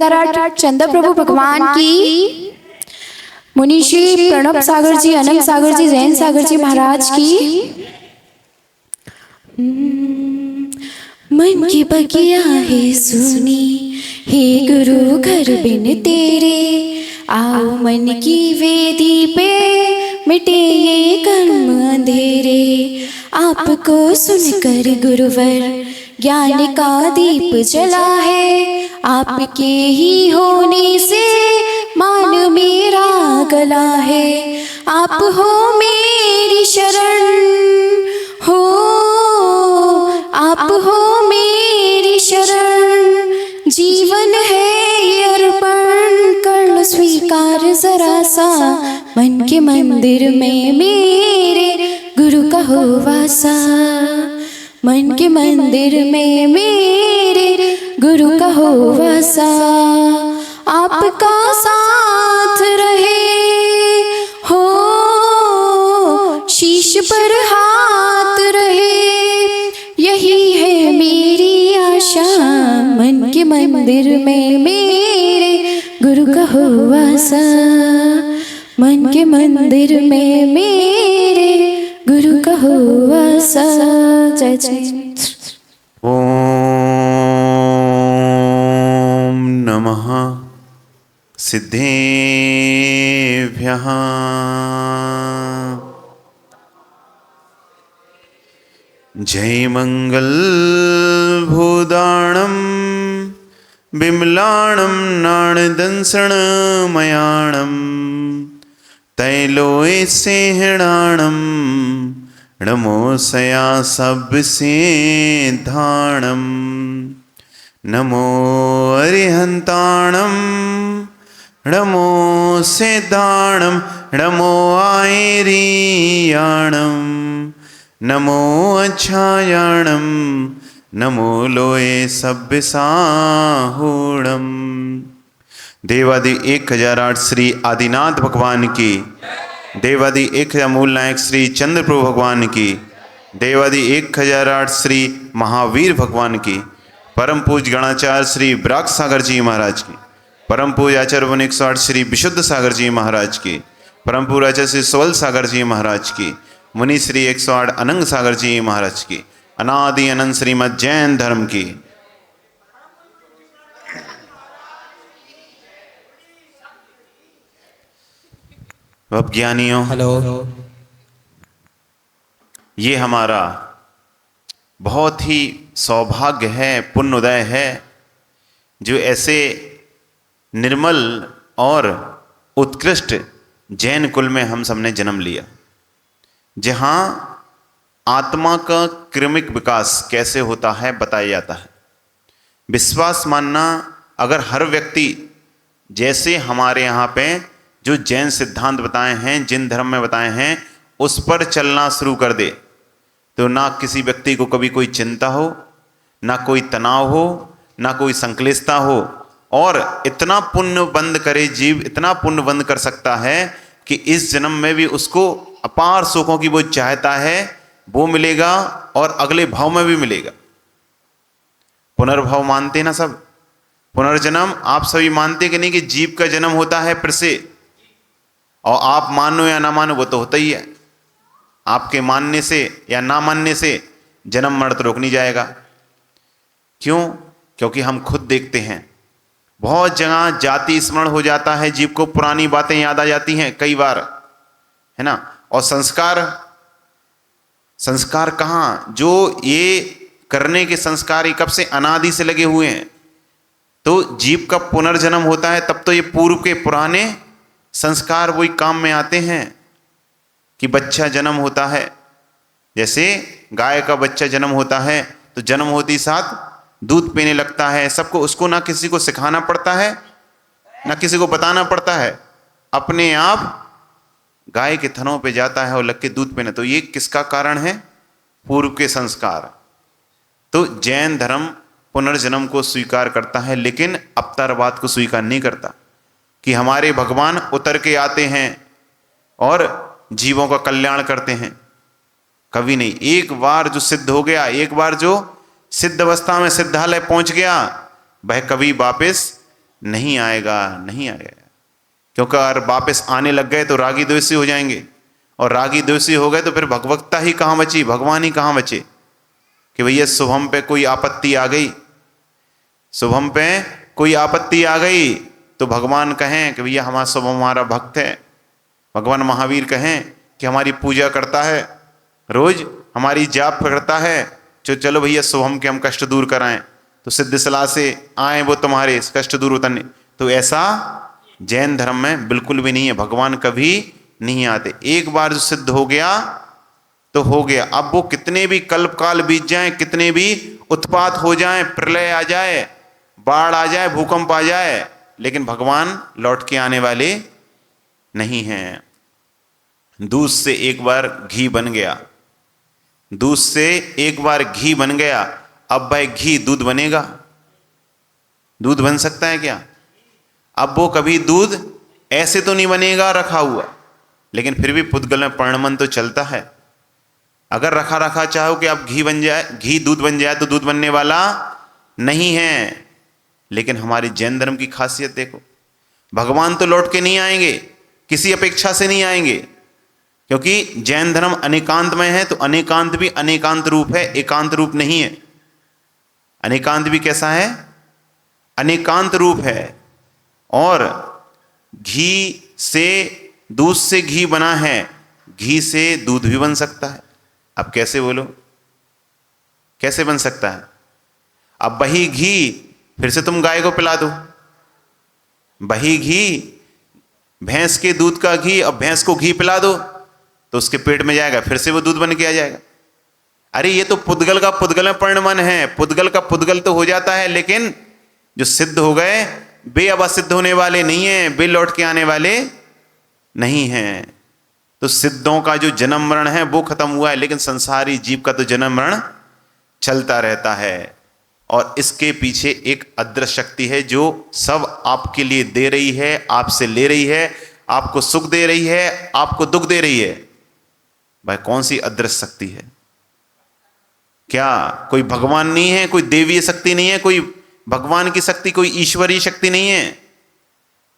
चंद्र प्रभु भगवान की, मुनिषी प्रणब सागर जी, अनंत सागर जी, जैन सागर जी महाराज की। मन की बगिया है सुनी, हे गुरु घर बिन तेरे, आओ मन की वेदी पे मिटे ये कर्म अंधेरे। आपको सुनकर गुरुवर ज्ञान का दीप जला है, आपके ही होने से मान मेरा गला है। आप हो मेरी शरण, हो आप हो मेरी शरण, जीवन है ये अर्पण, कर लो स्वीकार जरा सा। मन के मंदिर में मेरे गुरु का हो वासा, मन के मंदिर में मेरे गुरु का हो वासा। आपका साथ रहे हो, शीश पर हाथ रहे, यही है मेरी आशा। मन के मंदिर में मेरे गुरु का हो वासा, मन के मंदिर में मेरे गुरु का हो वासा। जय जय। ओम नमः सिद्धेभ्यः। जय मंगल भूदाणं बिमलाणं नाणदंसण मयाणं, तैलोय सेहणाणं नमो सया सबसे धाणम। नमो अरिहंताणम नमो सिद्धाणम, नमो आयरियाणम, नमो अच्छायाणम, नमो लोये सभ्य साहूणम। देवादि 1008 श्री आदिनाथ भगवान की, देवादि 1000 मूल नायक श्री चंद्र प्रभु भगवान की, देवादि 1008 श्री महावीर भगवान की, परम पूज गणाचार्य श्री ब्राक सागर जी महाराज की, परम पूज आचार्य 108 श्री विशुद्ध सागर जी महाराज की, परम पूज आचार्य श्री सवल सागर जी महाराज की, मुनि श्री 108 अनंग सागर जी महाराज की, अनादि अनंत श्रीमद जैन धर्म की। अब ज्ञानियों, हेलो। ये हमारा बहुत ही सौभाग्य है, पुण्योदय है, जो ऐसे निर्मल और उत्कृष्ट जैन कुल में हम सबने जन्म लिया, जहाँ आत्मा का क्रमिक विकास कैसे होता है बताया जाता है। विश्वास मानना, अगर हर व्यक्ति जैसे हमारे यहाँ पे जो जैन सिद्धांत बताए हैं, जिन धर्म में बताए हैं, उस पर चलना शुरू कर दे, तो ना किसी व्यक्ति को कभी कोई चिंता हो, ना कोई तनाव हो, ना कोई संक्लिष्टता हो, और इतना पुण्य बंद करे जीव, इतना पुण्य बंद कर सकता है कि इस जन्म में भी उसको अपार सुखों की वो चाहता है वो मिलेगा, और अगले भाव में भी मिलेगा। पुनर्भाव मानते ना सब? पुनर्जन्म आप सभी मानते कि नहीं कि जीव का जन्म होता है फिर से? और आप मानो या ना मानो वो तो होता ही है। आपके मानने से या ना मानने से जन्म मरण तो रोक नहीं जाएगा। क्यों? क्योंकि हम खुद देखते हैं बहुत जगह जाति स्मरण हो जाता है, जीव को पुरानी बातें याद आ जाती हैं कई बार, है ना। और संस्कार कहाँ? जो ये करने के संस्कार ये कब से अनादि से लगे हुए हैं। तो जीव का पुनर्जन्म होता है तब तो ये पूर्व के पुराने संस्कार वही काम में आते हैं कि बच्चा जन्म होता है, जैसे गाय का बच्चा जन्म होता है तो जन्म होते ही साथ दूध पीने लगता है। सबको, उसको ना किसी को सिखाना पड़ता है ना किसी को बताना पड़ता है, अपने आप गाय के थनों पे जाता है और लग के दूध पीने। तो ये किसका कारण है? पूर्व के संस्कार। तो जैन धर्म पुनर्जन्म को स्वीकार करता है, लेकिन अवतारवाद को स्वीकार नहीं करता कि हमारे भगवान उतर के आते हैं और जीवों का कल्याण करते हैं। कभी नहीं। एक बार जो सिद्ध हो गया, एक बार जो सिद्ध अवस्था में सिद्धालय पहुंच गया, वह कभी वापस नहीं आएगा, नहीं आएगा। क्योंकि अगर वापस आने लग गए तो रागी द्वेषी हो जाएंगे, और रागी द्वेषी हो गए तो फिर भगवत्ता ही कहाँ बची, भगवान ही कहाँ बचे। कि भैया शुभम पे कोई आपत्ति आ गई, शुभम पे कोई आपत्ति आ गई तो भगवान कहें कि भैया हमारा शुभम हमारा भक्त है, भगवान महावीर कहें कि हमारी पूजा करता है, रोज हमारी जाप करता है, जो चलो भैया शुभम के हम कष्ट दूर कराएं, तो सिद्ध सलाह से आए वो तुम्हारे इस कष्ट दूर उतरने। तो ऐसा जैन धर्म में बिल्कुल भी नहीं है, भगवान कभी नहीं आते। एक बार जो सिद्ध हो गया तो हो गया। अब वो कितने भी कल्प काल बीत जाएं, कितने भी उत्पात हो जाएं, प्रलय आ जाए, बाढ़ आ जाए, भूकंप आ जाए, लेकिन भगवान लौट के आने वाले नहीं हैं। दूध से एक बार घी बन गया, दूध से एक बार घी बन गया, अब भाई घी दूध बनेगा? दूध बन सकता है क्या? अब वो कभी दूध ऐसे तो नहीं बनेगा रखा हुआ, लेकिन फिर भी पुद्गल में परिणमन तो चलता है। अगर रखा रखा चाहो कि अब घी बन जाए, घी दूध बन जाए, तो दूध बनने वाला नहीं है। लेकिन हमारी जैन धर्म की खासियत देखो, भगवान तो लौट के नहीं आएंगे, किसी अपेक्षा से नहीं आएंगे, क्योंकि जैन धर्म अनेकांत में है। तो अनेकांत भी अनेकांत रूप है, एकांत रूप नहीं है। अनेकांत भी कैसा है? अनेकांत रूप है। और घी से, दूध से घी बना है, घी से दूध भी बन सकता है। अब कैसे बोलो, कैसे बन सकता है? अब वही घी फिर से तुम गाय को पिला दो, वही घी, भैंस के दूध का घी, अब भैंस को घी पिला दो तो उसके पेट में जाएगा, फिर से वो दूध बन के आ जाएगा। अरे ये तो पुद्गल का पुद्गल में परिणमन है, पुद्गल का पुद्गल तो हो जाता है, लेकिन जो सिद्ध हो गए वे अब असिद्ध होने वाले नहीं हैं, वे लौट के आने वाले नहीं हैं। तो सिद्धों का जो जन्म मरण है वो खत्म हुआ है, लेकिन संसारी जीव का तो जन्म मरण चलता रहता है। और इसके पीछे एक अदृश्य शक्ति है जो सब आपके लिए दे रही है, आपसे ले रही है, आपको सुख दे रही है, आपको दुख दे रही है। भाई कौन सी अदृश्य शक्ति है? क्या कोई भगवान नहीं है, कोई देवीय शक्ति नहीं है, कोई भगवान की शक्ति, कोई ईश्वरीय शक्ति नहीं है।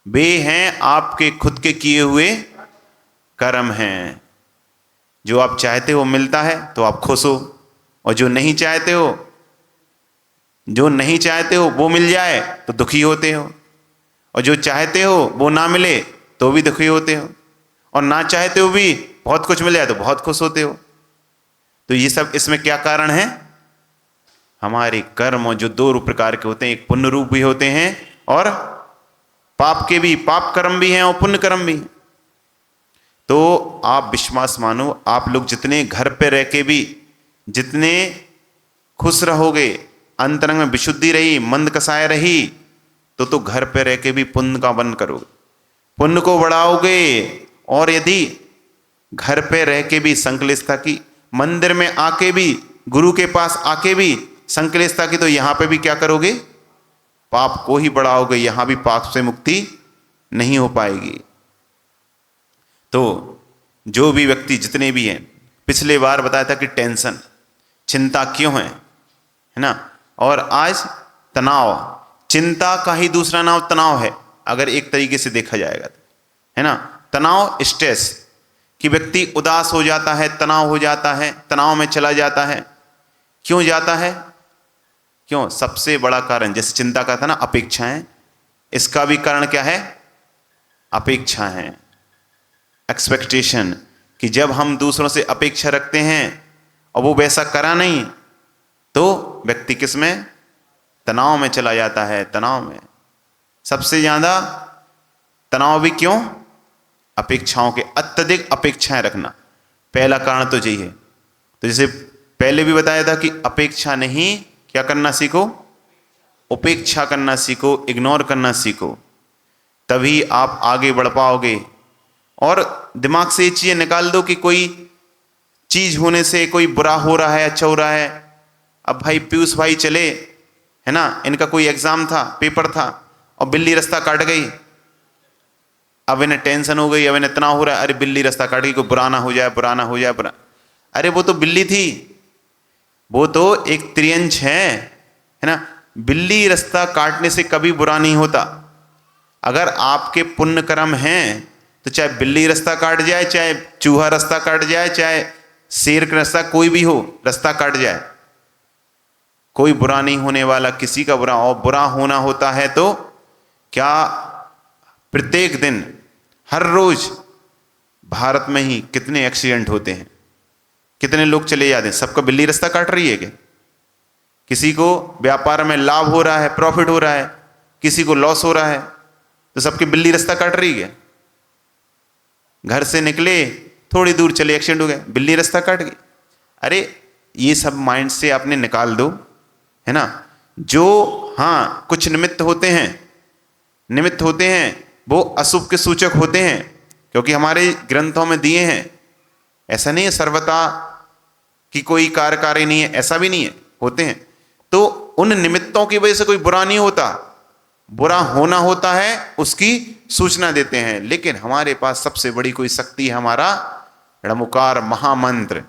वे हैं आपके खुद के किए हुए कर्म हैं। जो आप चाहते हो मिलता है तो आप खुश हो, और जो नहीं चाहते हो, जो नहीं चाहते हो वो मिल जाए तो दुखी होते हो, और जो चाहते हो वो ना मिले तो भी दुखी होते हो, और ना चाहते हो भी बहुत कुछ मिल जाए तो बहुत खुश होते हो। तो ये सब इसमें क्या कारण है? हमारे कर्म जो दो प्रकार के होते हैं, एक पुण्य रूप भी होते हैं और पाप के भी, पाप कर्म भी हैं और पुण्य कर्म भी हैं। तो आप विश्वास मानो, आप लोग जितने घर पे रह के भी जितने खुश रहोगे, अंतरंग में विशुद्धि रही, मंद कसाय रही, तो घर पे रह के भी पुण्य का वन करोगे, पुण्य को बढ़ाओगे। और यदि घर पे रह के भी संकलिष्ठता की, मंदिर में आके भी, गुरु के पास आके भी संकलिष्ठता की, तो यहां पे भी क्या करोगे? पाप को ही बढ़ाओगे, यहां भी पाप से मुक्ति नहीं हो पाएगी। तो जो भी व्यक्ति जितने भी हैं, पिछले बार बताया था कि टेंशन, चिंता क्यों है ना? और आज तनाव, चिंता का ही दूसरा नाम तनाव है, अगर एक तरीके से देखा जाएगा तो, है ना? तनाव, स्ट्रेस, कि व्यक्ति उदास हो जाता है, तनाव हो जाता है, तनाव में चला जाता है। क्यों जाता है? क्यों? सबसे बड़ा कारण, जैसे चिंता का था ना, अपेक्षाएं, इसका भी कारण क्या है? अपेक्षा है, एक्सपेक्टेशन, कि जब हम दूसरों से अपेक्षा रखते हैं और वो वैसा करा नहीं, तो व्यक्ति किस में? तनाव में चला जाता है। तनाव में सबसे ज्यादा तनाव भी क्यों? अपेक्षाओं के, अत्यधिक अपेक्षाएं रखना, पहला कारण तो यही है। तो जैसे पहले भी बताया था कि अपेक्षा नहीं, क्या करना सीखो? उपेक्षा करना सीखो, इग्नोर करना सीखो, तभी आप आगे बढ़ पाओगे। और दिमाग से ये चीजें निकाल दो कि कोई चीज होने से कोई बुरा हो रहा है, अच्छा हो रहा है। अब भाई पीयूष भाई चले, है ना, इनका कोई एग्जाम था, पेपर था, और बिल्ली रास्ता काट गई। अब इन्हें टेंशन हो गई, अब इन्हें इतना हो रहा है, अरे बिल्ली रास्ता काट गई, कोई बुरा ना हो जाए, बुरा ना हो जाए, बुरा। अरे वो तो बिल्ली थी, वो तो एक त्रियंश है ना? बिल्ली रास्ता काटने से कभी बुरा नहीं होता, अगर आपके पुण्य कर्म हैं तो चाहे बिल्ली रास्ता काट जाए, चाहे चूहा रास्ता काट जाए, चाहे शेर का रास्ता, कोई भी हो रास्ता काट जाए, कोई बुरा नहीं होने वाला, किसी का बुरा। और बुरा होना होता है तो क्या प्रत्येक दिन, हर रोज भारत में ही कितने एक्सीडेंट होते हैं, कितने लोग चले जाते हैं, सबका बिल्ली रास्ता काट रही है क्या? किसी को व्यापार में लाभ हो रहा है, प्रॉफिट हो रहा है, किसी को लॉस हो रहा है, तो सबकी बिल्ली रास्ता काट रही है। घर से निकले, थोड़ी दूर चले, एक्सीडेंट हो गया, बिल्ली रास्ता काट गई। अरे ये सब माइंड से आपने निकाल दो, है ना। जो हाँ कुछ निमित्त होते हैं वो अशुभ के सूचक होते हैं, क्योंकि हमारे ग्रंथों में दिए हैं। ऐसा नहीं है सर्वथा कि कोई कार्यकारी नहीं है, ऐसा भी नहीं है, होते हैं। तो उन निमित्तों की वजह से कोई बुरा नहीं होता, बुरा होना होता है उसकी सूचना देते हैं। लेकिन हमारे पास सबसे बड़ी कोई शक्ति है, हमारा णमुकार महामंत्र।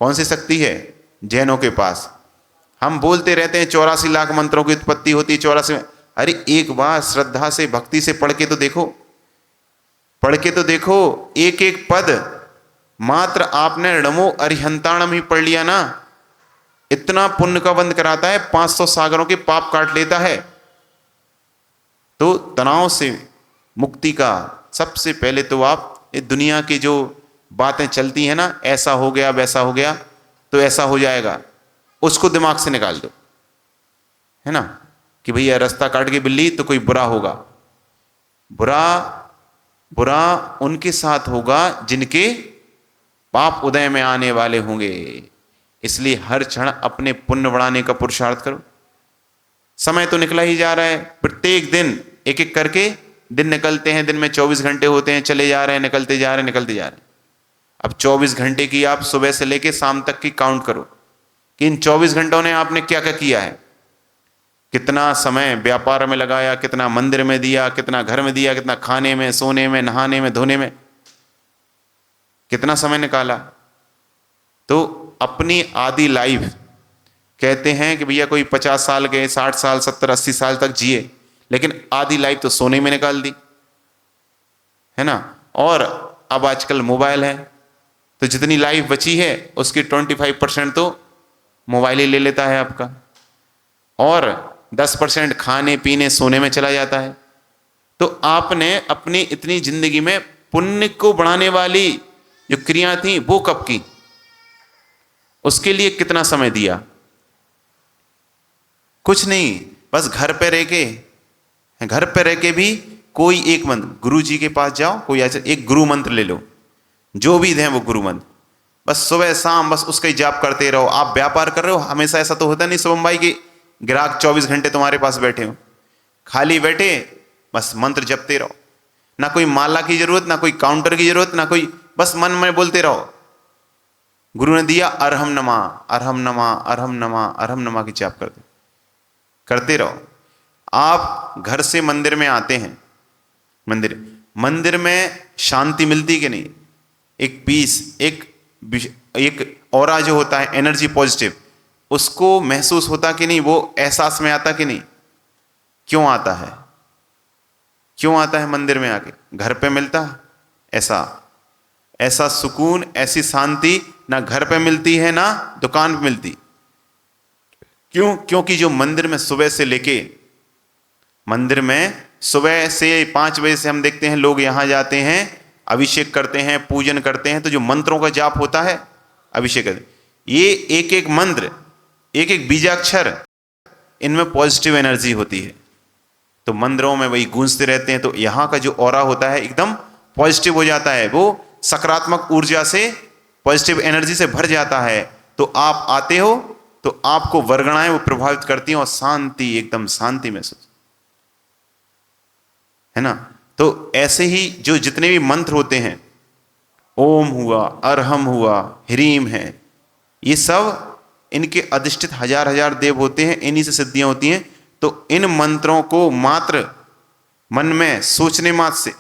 कौन सी शक्ति है? जैनों के पास। हम बोलते रहते हैं 84 लाख मंत्रों की उत्पत्ति होती है, 84। अरे एक बार श्रद्धा से भक्ति से पढ़ के तो देखो, एक एक पद मात्र आपने णमो अरिहंताणम ही पढ़ लिया ना, इतना पुण्य का बंद कराता है, 500 सागरों के पाप काट लेता है। तो तनाव से मुक्ति का सबसे पहले तो आप ये दुनिया की जो बातें चलती है ना, ऐसा हो गया वैसा हो गया तो ऐसा हो जाएगा, उसको दिमाग से निकाल दो, है ना, कि भैया रास्ता काट के बिल्ली तो कोई बुरा होगा। बुरा उनके साथ होगा जिनके पाप उदय में आने वाले होंगे। इसलिए हर क्षण अपने पुण्य बढ़ाने का पुरुषार्थ करो। समय तो निकला ही जा रहा है, प्रत्येक दिन एक एक करके दिन निकलते हैं, दिन में 24 घंटे होते हैं, चले जा रहे हैं, निकलते जा रहे हैं। अब 24 घंटे की आप सुबह से लेके शाम तक की काउंट करो कि इन 24 घंटों ने आपने क्या क्या किया है। कितना समय व्यापार में लगाया, कितना मंदिर में दिया, कितना घर में दिया, कितना खाने में, सोने में, नहाने में, धोने में, कितना समय निकाला। तो अपनी आधी लाइफ, कहते हैं कि भैया कोई 50 साल के, 60 साल, 70, 80 साल तक जिए, लेकिन आधी लाइफ तो सोने में निकाल दी, है ना। और अब आजकल मोबाइल है, तो जितनी लाइफ बची है उसकी 25% तो मोबाइल ही ले लेता है आपका, और 10% खाने पीने सोने में चला जाता है। तो आपने अपनी इतनी जिंदगी में पुण्य को बढ़ाने वाली जो क्रिया थी वो कब की, उसके लिए कितना समय दिया? कुछ नहीं, बस घर पे रह के भी कोई एक मंत्र, गुरु जी के पास जाओ, कोई ऐसा एक गुरु मंत्र ले लो, जो भी दें वो गुरु मंत्र, बस सुबह शाम बस उसका ही जाप करते रहो। आप व्यापार कर रहे हो, हमेशा ऐसा तो होता नहीं शुभम भाई की ग्राहक 24 घंटे तुम्हारे पास बैठे हो, खाली बैठे बस मंत्र जपते रहो, ना कोई माला की जरूरत, ना कोई काउंटर की जरूरत, ना कोई, बस मन में बोलते रहो। गुरु ने दिया अरहम नमा, अरहम नमा, अरहम नमा, अरहम नमा की जाप करते रहो। आप घर से मंदिर में आते हैं, मंदिर में शांति मिलती कि नहीं? एक पीस, एक ऑरा जो होता है, एनर्जी पॉजिटिव, उसको महसूस होता कि नहीं? वो एहसास में आता कि नहीं? क्यों आता है मंदिर में आके? घर पे मिलता ऐसा सुकून, ऐसी शांति ना घर पे मिलती है ना दुकान पे मिलती। क्यों? क्योंकि जो मंदिर में सुबह से लेके, मंदिर में सुबह से 5 बजे से हम देखते हैं लोग यहां जाते हैं, अभिषेक करते हैं, पूजन करते हैं, तो जो मंत्रों का जाप होता है, अभिषेक करते, ये एक एक मंत्र, एक एक बीजाक्षर, इनमें पॉजिटिव एनर्जी होती है। तो मंदिरों में वही गूंजते रहते हैं, तो यहाँ का जो ऑरा होता है एकदम पॉजिटिव हो जाता है, वो सकारात्मक ऊर्जा से, पॉजिटिव एनर्जी से भर जाता है। तो आप आते हो तो आपको वर्गणाएं वो प्रभावित करती हैं और शांति, एकदम शांति महसूस, है ना। तो ऐसे ही जो जितने भी मंत्र होते हैं, ओम हुआ, अरहम हुआ, ह्रीम है, ये सब इनके अधिष्ठित हजार देव होते हैं, इन्हीं से सिद्धियां होती हैं। तो इन मंत्रों को मात्र मन में सोचने मात्र से,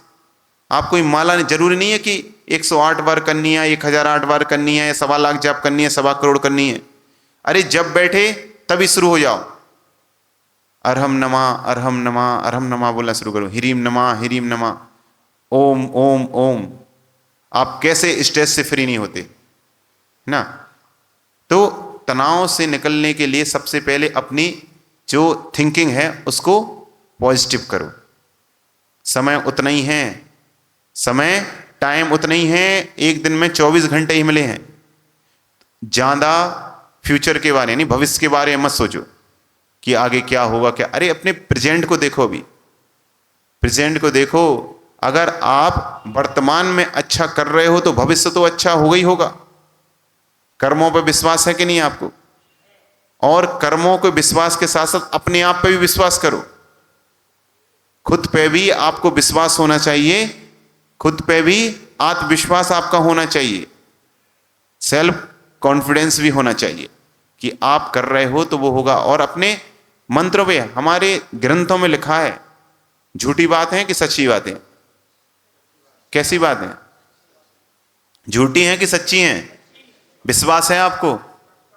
आप कोई माला जरूरी नहीं है कि 108 बार करनी है, 1008 बार करनी है, 1.25 लाख जाप करनी है, 1.25 करोड़ करनी है। अरे जब बैठे तभी शुरू हो जाओ, अरहम नमा अरहम नमा अरहम नमा बोलना शुरू करो, हीरीम नमा, ओम ओम ओम। आप कैसे स्ट्रेस से फ्री नहीं होते, है ना। तो तनाव से निकलने के लिए सबसे पहले अपनी जो थिंकिंग है उसको पॉजिटिव करो। समय उतना ही है, समय टाइम उतना ही है, एक दिन में 24 घंटे ही मिले हैं। ज़्यादा फ्यूचर के बारे, यानी भविष्य के बारे में मत सोचो कि आगे क्या होगा क्या। अरे अपने प्रेजेंट को देखो, अभी प्रेजेंट को देखो। अगर आप वर्तमान में अच्छा कर रहे हो तो भविष्य तो अच्छा होगा ही होगा। कर्मों पर विश्वास है कि नहीं आपको? और कर्मों के विश्वास के साथ साथ अपने आप पे भी विश्वास करो। खुद पे भी आपको विश्वास होना चाहिए, खुद पे भी आत्मविश्वास आपका होना चाहिए, सेल्फ कॉन्फिडेंस भी होना चाहिए कि आप कर रहे हो तो वो होगा। और अपने मंत्र पे, हमारे ग्रंथों में लिखा है, झूठी बात है कि सच्ची बात है? कैसी बात है? झूठी है कि सच्ची है? विश्वास है आपको?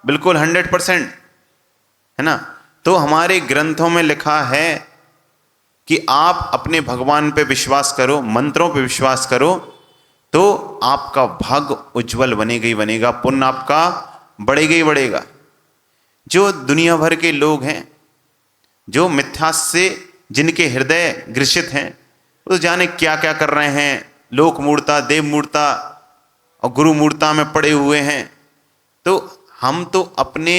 बिल्कुल 100%, है ना। तो हमारे ग्रंथों में लिखा है कि आप अपने भगवान पे विश्वास करो, मंत्रों पे विश्वास करो, तो आपका भाग्य उज्जवल बनेगा ही बनेगा, पुण्य आपका बढ़ेगा ही बढ़ेगा। जो दुनिया भर के लोग हैं, जो मिथ्या से जिनके हृदय ग्रसित हैं, वो जाने क्या क्या कर रहे हैं, लोक मूर्ता, देव मूर्ता और गुरु मूर्ता में पड़े हुए हैं। तो हम तो अपने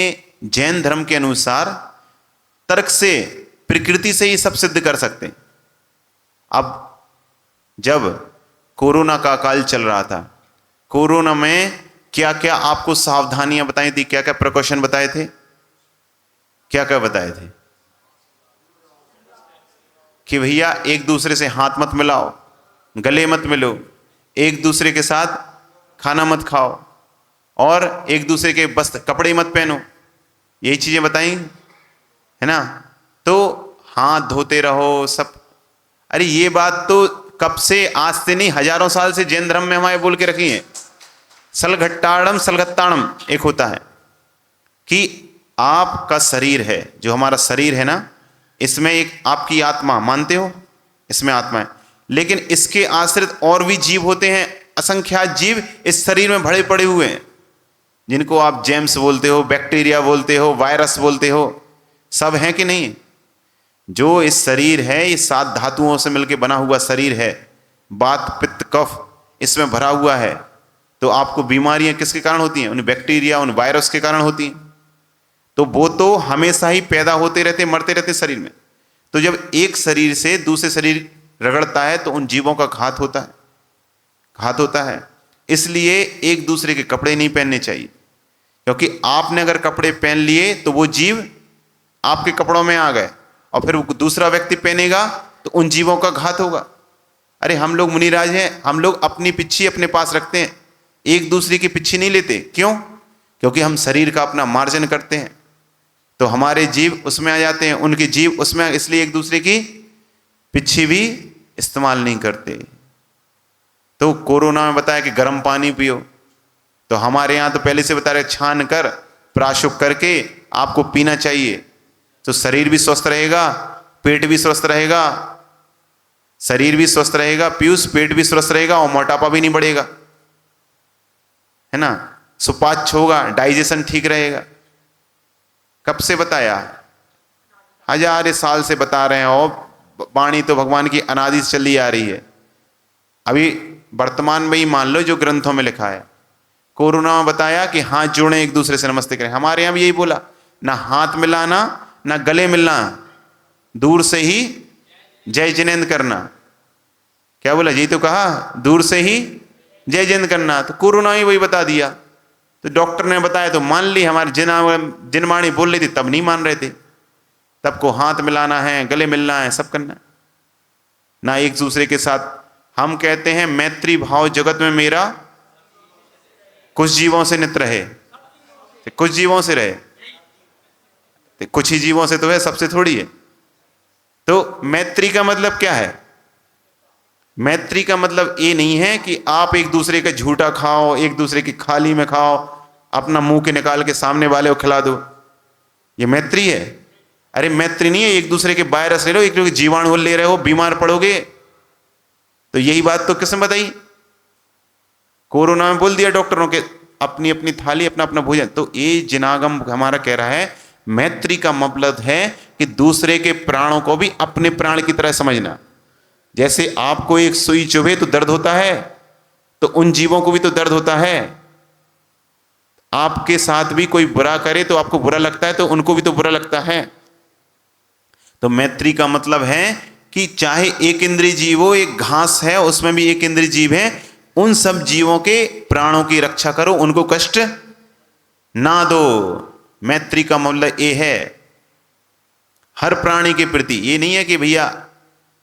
जैन धर्म के अनुसार तर्क से, प्रकृति से ही सब सिद्ध कर सकते हैं। अब जब कोरोना का काल चल रहा था, कोरोना में क्या क्या आपको सावधानियां बताई थी, क्या क्या प्रिकॉशन बताए थे, क्या क्या बताए थे? कि भैया एक दूसरे से हाथ मत मिलाओ, गले मत मिलो, एक दूसरे के साथ खाना मत खाओ, और एक दूसरे के बस कपड़े मत पहनो। यही चीजें बताई, है ना। तो हाथ धोते रहो सब। अरे ये बात तो कब से, आज से नहीं, हजारों साल से जैन धर्म में हमारे बोल के रखी है। सलघट्टाड़म सलघट्टाणम एक होता है कि आपका शरीर है, जो हमारा शरीर है ना, इसमें एक आपकी आत्मा, मानते हो? इसमें आत्मा है, लेकिन इसके आश्रित और भी जीव होते हैं, असंख्यात जीव इस शरीर में भरे पड़े हुए हैं, जिनको आप जेम्स बोलते हो, बैक्टीरिया बोलते हो, वायरस बोलते हो, सब हैं कि नहीं? जो इस शरीर है, ये 7 धातुओं से मिलकर बना हुआ शरीर है, वात पित्त कफ इसमें भरा हुआ है। तो आपको बीमारियां किसके कारण होती हैं? उन बैक्टीरिया, उन वायरस के कारण होती हैं। तो वो तो हमेशा ही पैदा होते रहते, मरते रहते शरीर में। तो जब एक शरीर से दूसरे शरीर रगड़ता है तो उन जीवों का घात होता है, घात होता है। इसलिए एक दूसरे के कपड़े नहीं पहनने चाहिए, क्योंकि आपने अगर कपड़े पहन लिए तो वो जीव आपके कपड़ों में आ गए, और फिर वो दूसरा व्यक्ति पहनेगा तो उन जीवों का घात होगा। अरे हम लोग मुनिराज हैं, हम लोग अपनी पिच्छी अपने पास रखते हैं, एक दूसरे की पिच्छी नहीं लेते। क्यों? क्योंकि हम शरीर का अपना मार्जन करते हैं, तो हमारे जीव उसमें आ जाते हैं, उनके जीव उसमें, इसलिए एक दूसरे की पिच्छी भी इस्तेमाल नहीं करते। तो कोरोना में बताया कि गर्म पानी पियो, तो हमारे यहाँ तो पहले से बता रहे छान कर प्राशुक करके आपको पीना चाहिए, तो शरीर भी स्वस्थ रहेगा, पेट भी स्वस्थ रहेगा, शरीर भी स्वस्थ रहेगा, पीयूष, पेट भी स्वस्थ रहेगा, और मोटापा भी नहीं बढ़ेगा, है ना। सुपाच्य होगा, डाइजेशन ठीक रहेगा। कब से बताया? हजार साल से बता रहे हैं, और वाणी तो भगवान की अनादि से चली आ रही है। अभी वर्तमान में ही मान लो जो ग्रंथों में लिखा है। कोरोना में बताया कि हाथ जोड़ें, एक दूसरे से नमस्ते करें। हमारे यहाँ भी यही बोला, ना हाथ मिलाना, ना गले मिलना, दूर से ही जय जिनेंद्र करना। क्या बोला? यही तो कहा, दूर से ही जय जिनेंद्र करना। तो कोरोना ही वही बता दिया। तो डॉक्टर ने बताया तो मान ली, हमारे जिनवाणी बोल रही थी तब नहीं मान रहे थे। तब को हाथ मिलाना है, गले मिलना है, सब करना है, ना एक दूसरे के साथ। हम कहते हैं मैत्री भाव जगत में मेरा कुछ जीवों से नित रहे, कुछ जीवों से रहे, कुछ ही जीवों से तो है, सबसे थोड़ी है। तो मैत्री का मतलब क्या है? मैत्री का मतलब ये नहीं है कि आप एक दूसरे का झूठा खाओ, एक दूसरे की खाली में खाओ, अपना मुंह के निकाल के सामने वाले को खिला दो, ये मैत्री है। अरे मैत्री नहीं है, एक दूसरे के वायरस ले रहे हो, एक दूसरे के जीवाणु ले रहे हो, बीमार पड़ोगे। तो यही बात तो किसने बताई? कोरोना में बोल दिया डॉक्टरों के अपनी अपनी थाली, अपना अपना भोजन। तो ये जिनागम हमारा कह रहा है मैत्री का मतलब है कि दूसरे के प्राणों को भी अपने प्राण की तरह समझना। जैसे आपको एक सुई चुभे तो दर्द होता है, तो उन जीवों को भी तो दर्द होता है। आपके साथ भी कोई बुरा करे तो आपको बुरा लगता है, तो उनको भी तो बुरा लगता है। तो मैत्री का मतलब है कि चाहे एक इंद्रिय जीव हो, एक घास है उसमें भी एक इंद्रिय जीव है, उन सब जीवों के प्राणों की रक्षा करो, उनको कष्ट ना दो। मैत्री का मतलब ये है हर प्राणी के प्रति। ये नहीं है कि भैया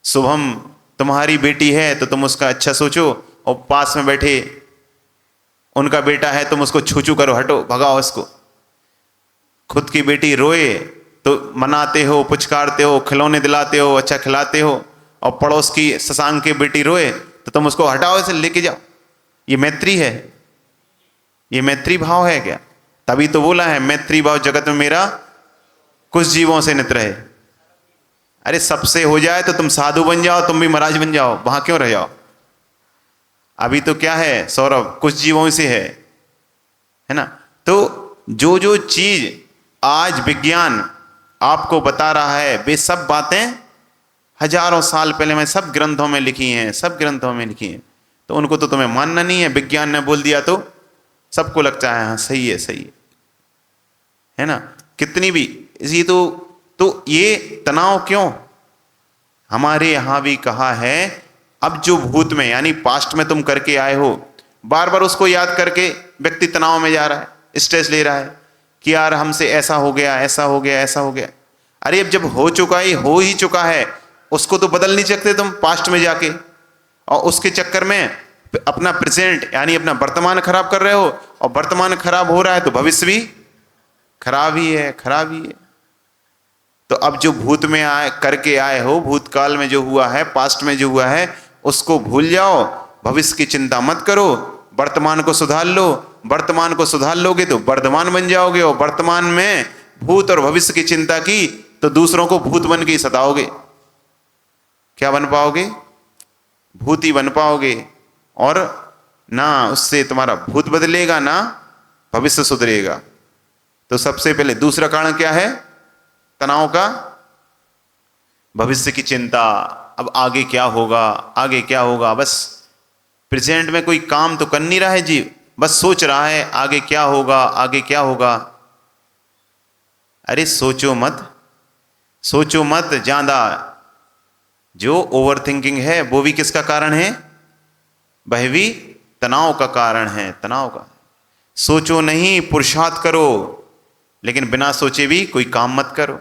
शुभम तुम्हारी बेटी है तो तुम उसका अच्छा सोचो, और पास में बैठे उनका बेटा है तुम उसको छू छू करो, हटो भगाओ उसको। खुद की बेटी रोए तो मनाते हो, पुचकारते हो, खिलौने दिलाते हो, अच्छा खिलाते हो, और पड़ोस की शशांक की बेटी रोए तो तुम उसको हटाओ, ऐसे लेके जाओ। ये मैत्री है? ये मैत्री भाव है क्या? तभी तो बोला है मैत्री भाव जगत में मेरा कुछ जीवों से नित रहे। अरे सबसे हो जाए तो तुम साधु बन जाओ, तुम भी महाराज बन जाओ, वहां क्यों रह जाओ? अभी तो क्या है सौरभ, कुछ जीवों से है ना। तो जो जो चीज आज विज्ञान आपको बता रहा है वे सब बातें हजारों साल पहले में सब ग्रंथों में लिखी हैं, सब ग्रंथों में लिखी हैं। तो उनको तो तुम्हें मानना नहीं है। विज्ञान ने बोल दिया तो सबको लगता है हाँ सही है, सही है ना। कितनी भी इसी तो ये तनाव क्यों? हमारे यहां भी कहा है अब जो भूत में यानी पास्ट में तुम करके आए हो, बार बार उसको याद करके व्यक्ति तनाव में जा रहा है, स्ट्रेस ले रहा है कि यार हमसे ऐसा हो गया, ऐसा हो गया, ऐसा हो गया। अरे अब जब हो ही चुका है, उसको तो बदल नहीं सकते तुम पास्ट में जाके, और उसके चक्कर में अपना प्रेजेंट यानी अपना वर्तमान खराब कर रहे हो, और वर्तमान खराब हो रहा है तो भविष्य भी खराब ही है, खराब ही है। तो अब जो भूत में करके आए हो, भूतकाल में जो हुआ है, पास्ट में जो हुआ है, उसको भूल जाओ, भविष्य की चिंता मत करो, वर्तमान को सुधार लो। वर्तमान को सुधार लोगे तो वर्धमान बन जाओगे, और वर्तमान में भूत और भविष्य की चिंता की तो दूसरों को भूत बन के ही सताओगे। क्या बन पाओगे? भूत ही बन पाओगे, और ना उससे तुम्हारा भूत बदलेगा ना भविष्य सुधरेगा। तो सबसे पहले दूसरा कारण क्या है तनाव का? भविष्य की चिंता। अब आगे क्या होगा, आगे क्या होगा। बस प्रेजेंट में कोई काम तो कर नहीं रहा है जीव, बस सोच रहा है आगे क्या होगा, आगे क्या होगा। अरे सोचो मत ज्यादा। जो ओवर थिंकिंग है वो भी किसका कारण है? वह भी तनाव का कारण है, तनाव का। सोचो नहीं, पुरुषार्थ करो, लेकिन बिना सोचे भी कोई काम मत करो।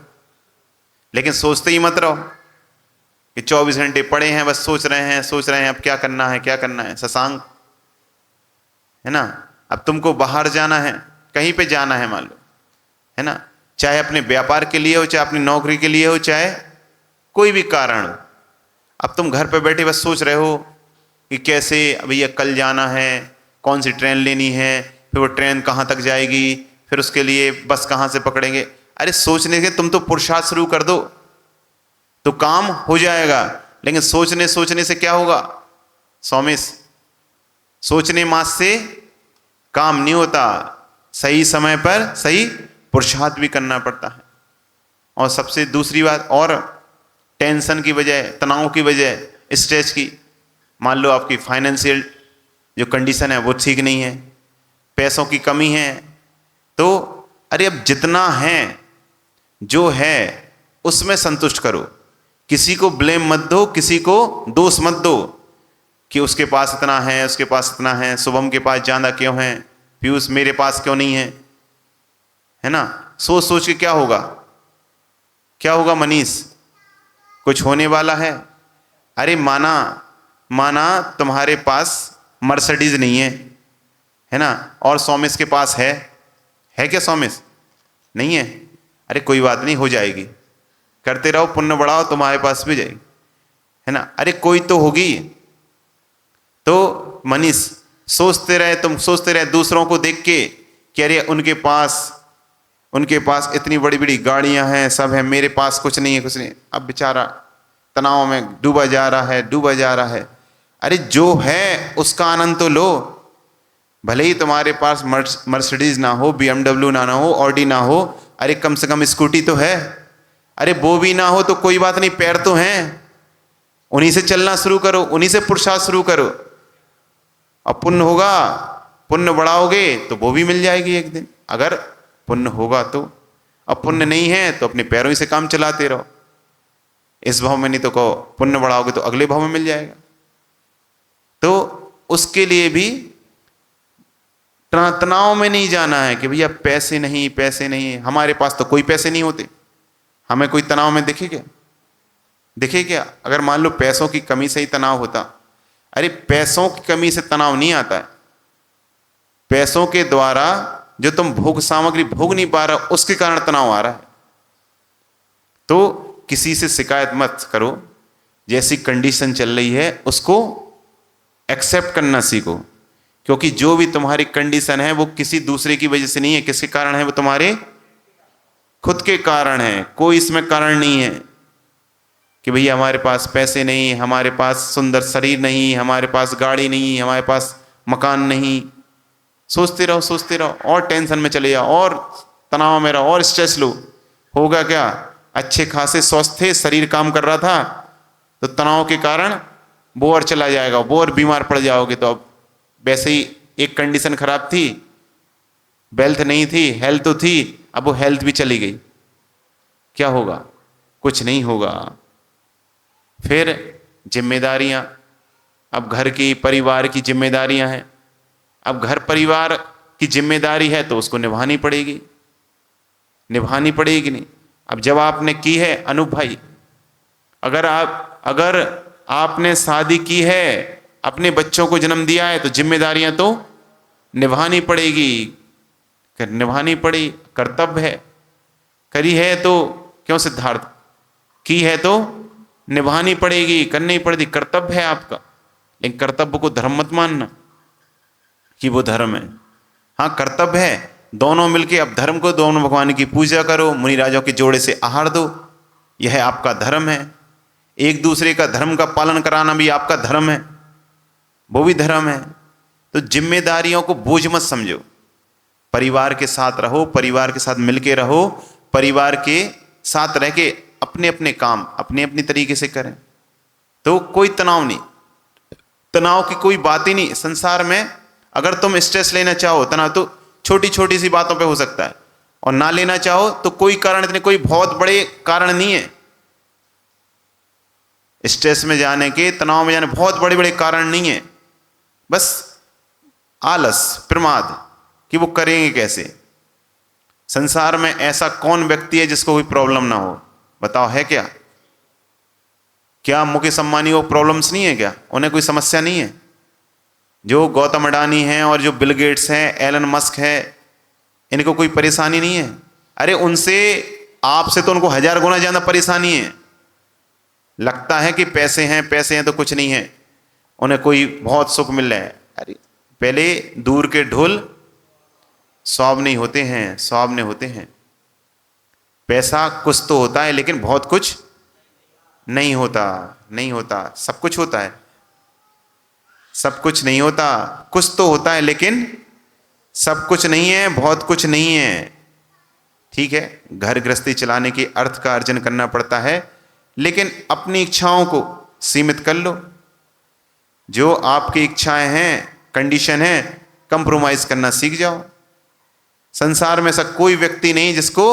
लेकिन सोचते ही मत रहो कि 24 घंटे पड़े हैं, बस सोच रहे हैं अब क्या करना है। शशांक है ना, अब तुमको बाहर जाना है, कहीं पे जाना है मान लो, है ना, चाहे अपने व्यापार के लिए हो, चाहे अपनी नौकरी के लिए हो, चाहे कोई भी कारण हो। अब तुम घर पे बैठे बस सोच रहे हो कि कैसे भैया कल जाना है, कौन सी ट्रेन लेनी है, फिर वो ट्रेन कहाँ तक जाएगी, फिर उसके लिए बस कहाँ से पकड़ेंगे। अरे सोचने के तुम तो पुरुषार्थ शुरू कर दो तो काम हो जाएगा। लेकिन सोचने से क्या होगा? सौमिस, सोचने मात्र से काम नहीं होता, सही समय पर सही पुरुषार्थ भी करना पड़ता है। और सबसे दूसरी बात, और टेंशन की वजह, तनाव की वजह, स्ट्रेस की, मान लो आपकी फाइनेंशियल जो कंडीशन है वो ठीक नहीं है, पैसों की कमी है, तो अरे अब जितना है जो है उसमें संतुष्ट करो। किसी को ब्लेम मत दो, किसी को दोष मत दो कि उसके पास इतना है, उसके पास इतना है, शुभम के पास ज़्यादा क्यों है, पीयूष मेरे पास क्यों नहीं है ना। सोच सोच के क्या होगा मनीष, कुछ होने वाला है? अरे माना तुम्हारे पास मर्सिडीज नहीं है ना, और सौमिस के पास है क्या? सौमिस नहीं है, अरे कोई बात नहीं, हो जाएगी, करते रहो, पुण्य बढ़ाओ, तुम्हारे पास भी जाएगी, है ना। अरे कोई तो होगी। तो मनीष तुम सोचते रहे दूसरों को देख के कि अरे उनके पास उनके पास इतनी बड़ी बड़ी गाड़ियां हैं, सब है, मेरे पास कुछ नहीं है, कुछ नहीं। अब बेचारा तनाव में डूबा जा रहा है, डूबा जा रहा है। अरे जो है उसका आनंद तो लो। भले ही तुम्हारे पास मर्सिडीज ना हो, BMW ना हो, ऑडी ना हो, अरे कम से कम स्कूटी तो है। अरे वो भी ना हो तो कोई बात नहीं, पैर तो हैं, उन्हीं से चलना शुरू करो, उन्हीं से पुरुषार्थ शुरू करो। अब पुण्य होगा, पुण्य बढ़ाओगे तो वो भी मिल जाएगी एक दिन, अगर पुण्य होगा तो। अब पुण्य नहीं है तो अपने पैरों ही से काम चलाते रहो। इस भाव में नहीं तो कहो पुण्य बढ़ाओगे तो अगले भाव में मिल जाएगा। तो उसके लिए भी तनाव में नहीं जाना है कि भैया पैसे नहीं, पैसे नहीं। हमारे पास तो कोई पैसे नहीं होते, हमें कोई तनाव में दिखे क्या? दिखे क्या? अगर मान लो पैसों की कमी से ही तनाव होता, अरे पैसों की कमी से तनाव नहीं आता है। पैसों के द्वारा जो तुम भोग सामग्री भोग नहीं पा रहे उसके कारण तनाव आ रहा है। तो किसी से शिकायत मत करो, जैसी कंडीशन चल रही है उसको एक्सेप्ट करना सीखो, क्योंकि जो भी तुम्हारी कंडीशन है वो किसी दूसरे की वजह से नहीं है। किसके कारण है? वो तुम्हारे खुद के कारण है। कोई इसमें कारण नहीं है कि भैया हमारे पास पैसे नहीं, हमारे पास सुंदर शरीर नहीं, हमारे पास गाड़ी नहीं, हमारे पास मकान नहीं। सोचते रहो, सोचते रहो और टेंशन में चले जाओ और तनाव में रहो और स्ट्रेस लो। होगा क्या? अच्छे खासे स्वस्थ थे, शरीर काम कर रहा था, तो तनाव के कारण वो और चला जाएगा, वो और बीमार पड़ जाओगे। तो अब वैसे ही एक कंडीशन खराब थी, वेल्थ नहीं थी, हेल्थ तो थी, अब वो हेल्थ भी चली गई, क्या होगा? कुछ नहीं होगा। फिर जिम्मेदारियां, अब घर की परिवार की जिम्मेदारियां हैं। अब घर परिवार की जिम्मेदारी है तो उसको निभानी पड़ेगी, निभानी पड़ेगी नहीं। अब जब आपने की है, अनूप भाई, अगर आपने शादी की है, अपने बच्चों को जन्म दिया है, तो जिम्मेदारियां तो निभानी पड़ेगी, निभानी पड़ी, कर्तव्य है। करी है तो क्यों सिद्धार्थ? की है तो निभानी पड़ेगी, करनी पड़ेगी, कर्तव्य है आपका। लेकिन कर्तव्य को धर्म मत मानना कि वो धर्म है। हाँ, कर्तव्य है, दोनों मिलके अब धर्म को, दोनों भगवान की पूजा करो, मुनि राजों के जोड़े से आहार दो, यह आपका धर्म है। एक दूसरे का धर्म का पालन कराना भी आपका धर्म है, वो भी धर्म है। तो जिम्मेदारियों को बोझ मत समझो, परिवार के साथ रहो, परिवार के साथ मिलके रहो, परिवार के साथ रह के अपने अपने काम अपने अपनी तरीके से करें, तो कोई तनाव नहीं, तनाव की कोई बात ही नहीं संसार में। अगर तुम स्ट्रेस लेना चाहो, तनाव तो छोटी छोटी सी बातों पे हो सकता है, और ना लेना चाहो तो कोई कारण, इतने कोई बहुत बड़े कारण नहीं है। स्ट्रेस में जाने के, तनाव में जाने बहुत बड़े बड़े कारण नहीं है, बस आलस, प्रमाद कि वो करेंगे कैसे। संसार में ऐसा कौन व्यक्ति है जिसको कोई प्रॉब्लम ना हो? बताओ, है क्या? क्या मुकेश अंबानी को प्रॉब्लम्स नहीं है क्या? उन्हें कोई समस्या नहीं है? जो गौतम अडानी हैं और जो बिल गेट्स हैं, एलन मस्क है, इनको कोई परेशानी नहीं है? अरे उनसे, आपसे तो उनको 1000 गुना ज्यादा परेशानी है। लगता है कि पैसे हैं तो कुछ नहीं है, उन्हें कोई बहुत सुख मिल रहा है। अरे पहले दूर के ढोल सौंवने होते हैं, सौंवने होते हैं। पैसा कुछ तो होता है लेकिन बहुत कुछ नहीं होता, नहीं होता। सब कुछ होता है, सब कुछ नहीं होता। कुछ तो होता है लेकिन सब कुछ नहीं है, बहुत कुछ नहीं है। ठीक है, घर गृहस्थी चलाने के अर्थ का अर्जन करना पड़ता है, लेकिन अपनी इच्छाओं को सीमित कर लो। जो आपकी इच्छाएं हैं, कंडीशन है, कंप्रोमाइज करना सीख जाओ। संसार में ऐसा कोई व्यक्ति नहीं जिसको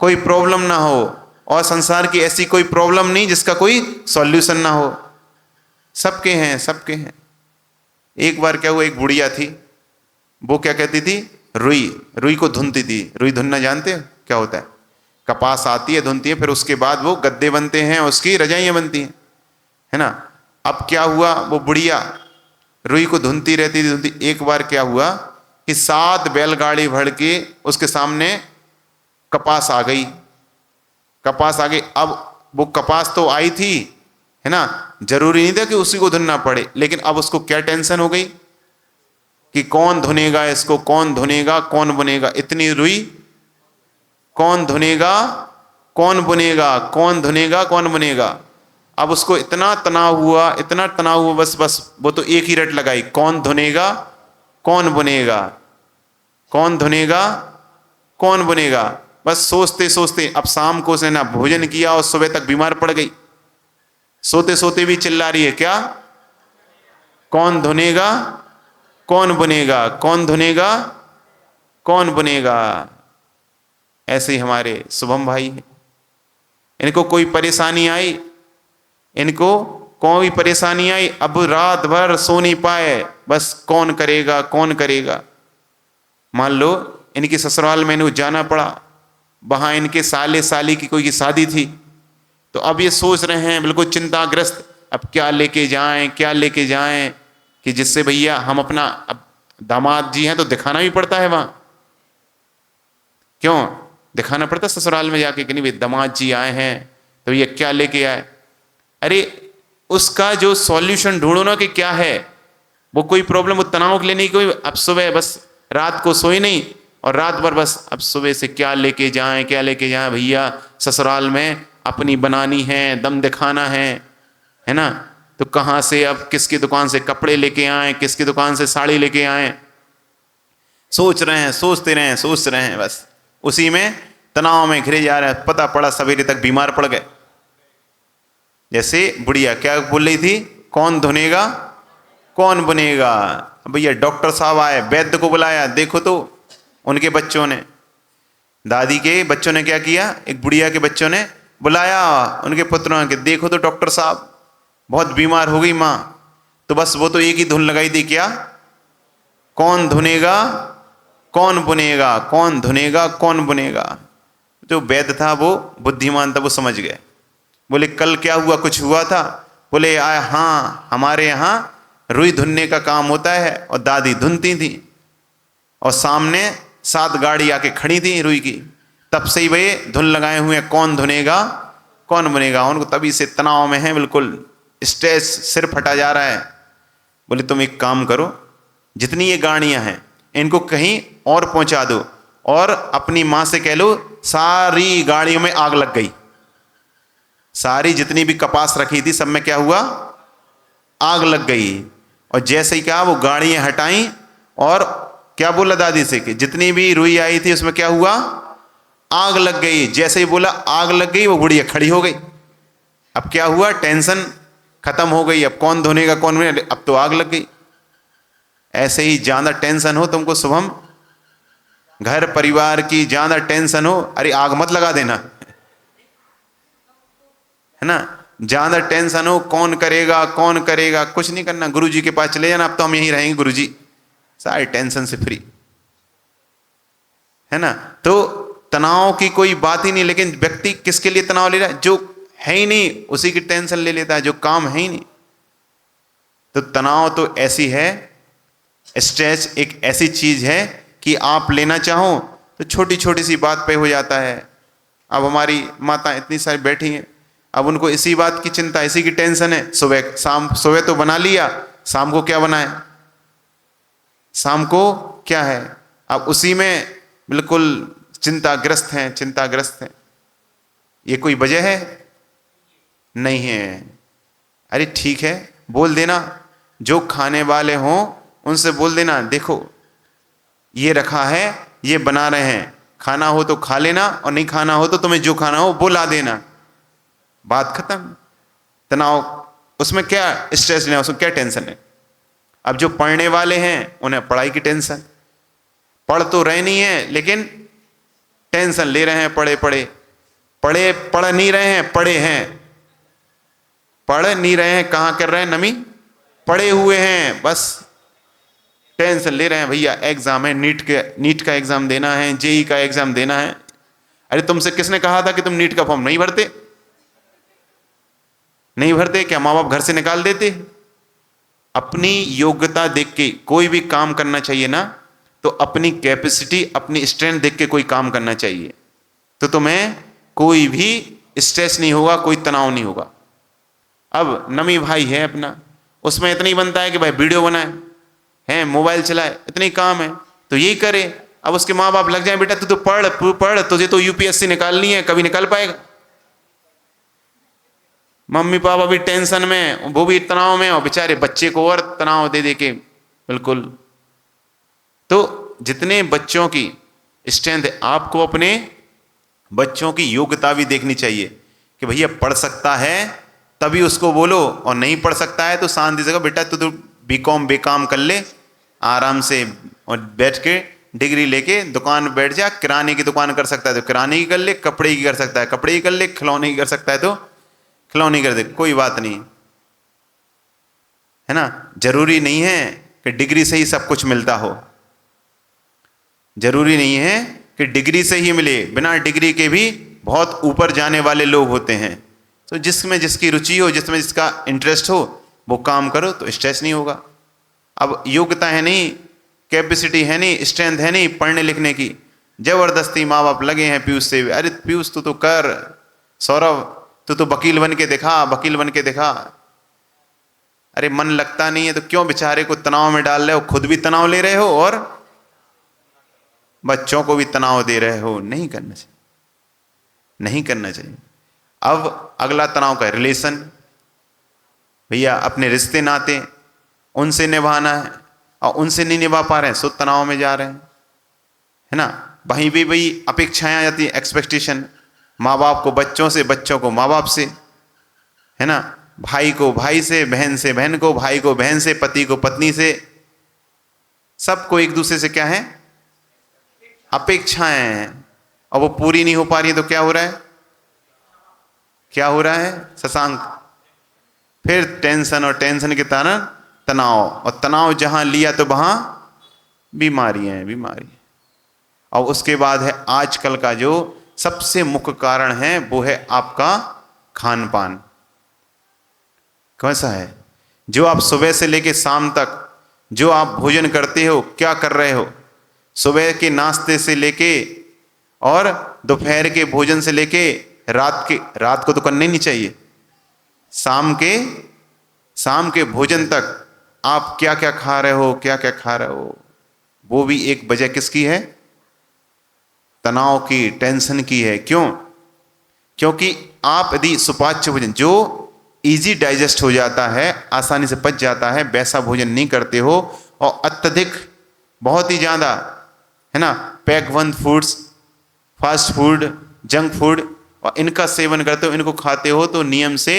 कोई प्रॉब्लम ना हो, और संसार की ऐसी कोई प्रॉब्लम नहीं जिसका कोई सॉल्यूशन ना हो। सबके हैं, सबके हैं। एक बार क्या हुआ, एक बुढ़िया थी, वो क्या कहती थी? रुई को धुनती थी। रुई धुनना जानते हो क्या होता है? कपास आती है, धुनती है, फिर उसके बाद वो गद्दे बनते हैं, उसकी रजाइयां बनती हैं, है ना। अब क्या हुआ, वो बुढ़िया रुई को धुनती रहती थी। एक बार क्या हुआ कि 7 बैलगाड़ी भर के उसके सामने कपास आ गई, कपास आ गई। अब वो कपास तो आई थी, है ना, जरूरी नहीं था कि उसी को धुनना पड़े, लेकिन अब उसको क्या टेंशन हो गई कि कौन धुनेगा इसको, कौन धुनेगा, कौन बुनेगा। इतनी रुई कौन धुनेगा कौन बुनेगा, कौन धुनेगा कौन बुनेगा। अब उसको इतना तनाव हुआ, बस वो तो एक ही रट लगाई, कौन धुनेगा कौन बुनेगा, कौन धुनेगा कौन बुनेगा। बस सोचते सोचते अब शाम को उसने ना भोजन किया और सुबह तक बीमार पड़ गई। सोते सोते भी चिल्ला रही है, क्या, कौन धुनेगा कौन बुनेगा, कौन धुनेगा कौन बुनेगा। ऐसे ही हमारे शुभम भाई हैं, इनको कोई परेशानी आई, अब रात भर सो नहीं पाए, बस कौन करेगा कौन करेगा। मान लो इनकी ससुराल में इनको जाना पड़ा, वहां इनके साले साली की कोई की शादी थी, तो अब ये सोच रहे हैं बिल्कुल चिंताग्रस्त, अब क्या लेके जाएं कि जिससे भैया हम अपना, अब दामाद जी हैं तो दिखाना भी पड़ता है वहां, क्यों दिखाना पड़ता ससुराल में जाके कि नहीं भाई दामाद जी आए हैं तो ये क्या लेके आए। अरे उसका जो सॉल्यूशन ढूंढो ना कि क्या है, वो कोई प्रॉब्लम, वो तनाव के लिए नहीं, कोई अब सुबह बस रात को सोई नहीं और रात भर बस अब सुबह से क्या लेके जाएं भैया, ससुराल में अपनी बनानी है, दम दिखाना है ना, तो कहाँ से अब किसकी दुकान से कपड़े लेके आए, किसकी दुकान से साड़ी लेके आए, सोचते रहे हैं, बस उसी में तनाव में घिरे जा रहे हैं। पता पड़ा सवेरे तक बीमार पड़ गए। जैसे बुढ़िया क्या बोल रही थी, कौन धुनेगा कौन बुनेगा। भैया डॉक्टर साहब आए, वैद्य को बुलाया, देखो तो उनके बच्चों ने, दादी के बच्चों ने क्या किया, एक बुढ़िया के बच्चों ने बुलाया उनके पुत्रों के, देखो तो डॉक्टर साहब बहुत बीमार हो गई माँ, तो बस वो तो एक ही धुन लगाई थी, क्या, कौन धुनेगा कौन बुनेगा, कौन धुनेगा कौन बुनेगा। जो वैद्य था वो बुद्धिमान था, वो समझ गए। बोले कल क्या हुआ, कुछ हुआ था। बोले हाँ, हमारे यहाँ रुई धुनने का काम होता है और दादी धुनती थी और सामने 7 गाड़ी आके खड़ी थी रुई की, तब से ही वे धुन लगाए हुए हैं, कौन धुनेगा कौन बुनेगा। उनको तभी से तनाव में है, बिल्कुल स्ट्रेस, सिर फटा जा रहा है। बोले तुम एक काम करो, जितनी ये गाड़ियां हैं इनको कहीं और पहुंचा दो और अपनी माँ से कह लो सारी गाड़ियों में आग लग गई, सारी जितनी भी कपास रखी थी सब में क्या हुआ, आग लग गई। और जैसे ही कहा वो गाड़ियां हटाई और क्या बोला दादी से कि जितनी भी रुई आई थी उसमें क्या हुआ, आग लग गई। जैसे ही बोला आग लग गई, वो बुढ़िया खड़ी हो गई। अब क्या हुआ, टेंशन खत्म हो गई, अब कौन धोनेगा कौन बनेगा, अब तो आग लग गई। ऐसे ही ज्यादा टेंशन हो तुमको शुभम, घर परिवार की ज्यादा टेंशन हो, अरे आग मत लगा देना, है ना, ज्यादा टेंशन हो कौन करेगा, कुछ नहीं करना, गुरुजी के पास चले जाना, अब तो हम यहीं रहेंगे गुरुजी, सारी टेंशन से फ्री, है ना। तो तनाव की कोई बात ही नहीं, लेकिन व्यक्ति किसके लिए तनाव ले रहा है, जो है ही नहीं उसी की टेंशन ले लेता है, जो काम है ही नहीं। तो तनाव तो ऐसी है, स्ट्रेस एक ऐसी चीज है कि आप लेना चाहो तो छोटी छोटी सी बात पे हो जाता है। अब हमारी माता इतनी सारी बैठी हैं, अब उनको इसी बात की चिंता, इसी की टेंशन है, सुबह तो बना लिया, शाम को क्या बनाए, शाम को क्या है, अब उसी में बिल्कुल चिंताग्रस्त हैं। ये कोई वजह है नहीं है। अरे ठीक है, बोल देना, जो खाने वाले हों उनसे बोल देना, देखो ये रखा है, ये बना रहे हैं, खाना हो तो खा लेना और नहीं खाना हो तो तुम्हें जो खाना हो वो ला देना, बात खत्म। तनाव उसमें क्या स्ट्रेस लेना, उसमें क्या टेंशन है। अब जो पढ़ने वाले हैं उन्हें पढ़ाई की टेंशन, पढ़ तो रहे नहीं है लेकिन टेंशन ले रहे हैं, पढ़ नहीं रहे हैं, पढ़े हैं, पढ़ नहीं रहे हैं, कहाँ कर रहे हैं नमी, पढ़े हुए हैं, बस टेंशन ले रहे हैं। भैया एग्जाम है, नीट का एग्जाम देना है, जेई का एग्जाम देना है। अरे तुमसे किसने कहा था कि तुम नीट का फॉर्म नहीं भरते? क्या माँ बाप घर से निकाल देते? अपनी योग्यता देख के कोई भी काम करना चाहिए ना, तो अपनी कैपेसिटी, अपनी स्ट्रेंथ देख के कोई काम करना चाहिए, तो तुम्हें कोई भी स्ट्रेस नहीं होगा, कोई तनाव नहीं होगा। अब नमी भाई है अपना, उसमें इतना ही बनता है कि भाई वीडियो बनाए हैं, मोबाइल चलाए, इतने काम है तो यही करे, अब उसके माँ बाप लग जाए, बेटा तू तो पढ़, तुझे तो यूपीएससी निकालनी है, कभी निकाल पाएगा? मम्मी पापा भी टेंशन में, वो भी तनाव में, और बेचारे बच्चे को और तनाव दे दे के बिल्कुल। तो जितने बच्चों की स्ट्रेंथ है, आपको अपने बच्चों की योग्यता भी देखनी चाहिए कि भैया पढ़ सकता है तभी उसको बोलो, और नहीं पढ़ सकता है तो शांति से कहो बेटा तू तो बीकॉम बेकाम कर ले आराम से, और बैठ के डिग्री लेके दुकान बैठ जा, किराने की दुकान कर सकता है तो किराने की कर ले, कपड़े की कर सकता है कपड़े की कर ले, खिलौने की कर सकता है तो खिलौने कर दे, कोई बात नहीं है ना। जरूरी नहीं है कि डिग्री से ही सब कुछ मिलता हो, जरूरी नहीं है कि डिग्री से ही मिले, बिना डिग्री के भी बहुत ऊपर जाने वाले लोग होते हैं। तो जिसमें जिसकी रुचि हो, जिसमें जिसका इंटरेस्ट हो, वो काम करो तो स्ट्रेस नहीं होगा। अब योग्यता है नहीं, कैपेसिटी है नहीं, स्ट्रेंथ है नहीं पढ़ने लिखने की, जबरदस्ती माँ बाप लगे हैं पीयूष से, अरे पीयूष तू तो कर, सौरभ तू तो वकील बन के दिखा, वकील बन के दिखा। अरे मन लगता नहीं है तो क्यों बेचारे को तनाव में डाल रहे हो, खुद भी तनाव ले रहे हो और बच्चों को भी तनाव दे रहे हो। नहीं करना चाहिए, नहीं करना चाहिए। अब अगला तनाव का रिलेशन, भैया अपने रिश्ते नाते उनसे निभाना है और उनसे नहीं निभा पा रहे हैं, सो तनाव में जा रहे हैं, है ना। वहीं भी भाई अपेक्षाएं आ जाती है, एक्सपेक्टेशन, माँ बाप को बच्चों से, बच्चों को माँ बाप से, है ना, भाई को भाई से, बहन को भाई को बहन से, पति को पत्नी से, सबको एक दूसरे से क्या है, अपेक्षाएं हैं, और वो पूरी नहीं हो पा रही है तो क्या हो रहा है, क्या हो रहा है शशांक, फिर टेंशन, और टेंशन के कारण तनाव, और तनाव जहां लिया तो वहां बीमारियां हैं, बीमारी। और उसके बाद है आजकल का जो सबसे मुख्य कारण है, वो है आपका खान पान। कैसा है, जो आप सुबह से लेके शाम तक जो आप भोजन करते हो, क्या कर रहे हो, सुबह के नाश्ते से लेके और दोपहर के भोजन से लेके रात को तो करना ही नहीं चाहिए, शाम के भोजन तक आप क्या क्या खा रहे हो, क्या क्या खा रहे हो, वो भी एक वजह किसकी है, तनाव की, टेंशन की है। क्यों? क्योंकि आप यदि सुपाच्य भोजन जो इजी डाइजेस्ट हो जाता है, आसानी से पच जाता है, वैसा भोजन नहीं करते हो, और अत्यधिक बहुत ही ज़्यादा, है ना, पैकबंद foods, fast food, junk food, और इनका सेवन करते हो, इनको खाते हो, तो नियम से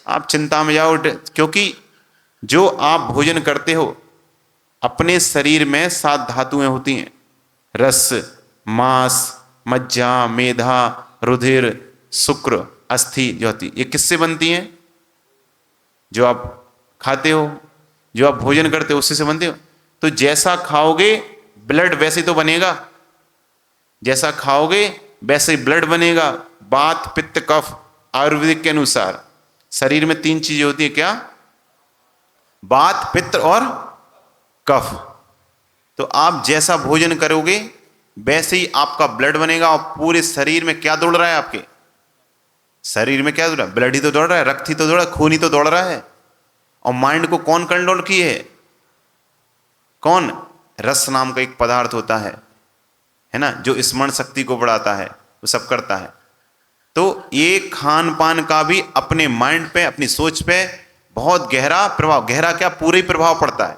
आप चिंता में जाओ। क्योंकि जो आप भोजन करते हो, अपने शरीर में 7 धातुएं होती हैं, रस, मांस, मज्जा, मेधा, रुधिर, शुक्र, अस्थि जो होती, ये किससे बनती हैं, जो आप खाते हो, जो आप भोजन करते हो उससे से बनते हो। तो जैसा खाओगे ब्लड वैसे तो बनेगा, जैसा खाओगे वैसे ही ब्लड बनेगा। वात पित्त कफ, आयुर्वेदिक के अनुसार शरीर में 3 चीजें होती है, क्या, वात पित्त और कफ। तो आप जैसा भोजन करोगे वैसे ही आपका ब्लड बनेगा, और पूरे शरीर में क्या दौड़ रहा है, आपके शरीर में क्या दौड़ रहा है, ब्लड ही तो दौड़ रहा है, रक्त ही तो दौड़ रहा है, खून ही तो दौड़ रहा है। और माइंड को कौन कंट्रोल की है, कौन, रस नाम का एक पदार्थ होता है ना, जो स्मरण शक्ति को बढ़ाता है, वो सब करता है। तो ये खान पान का भी अपने माइंड पे, अपनी सोच पे बहुत गहरा प्रभाव, गहरा क्या, पूरे ही प्रभाव पड़ता है।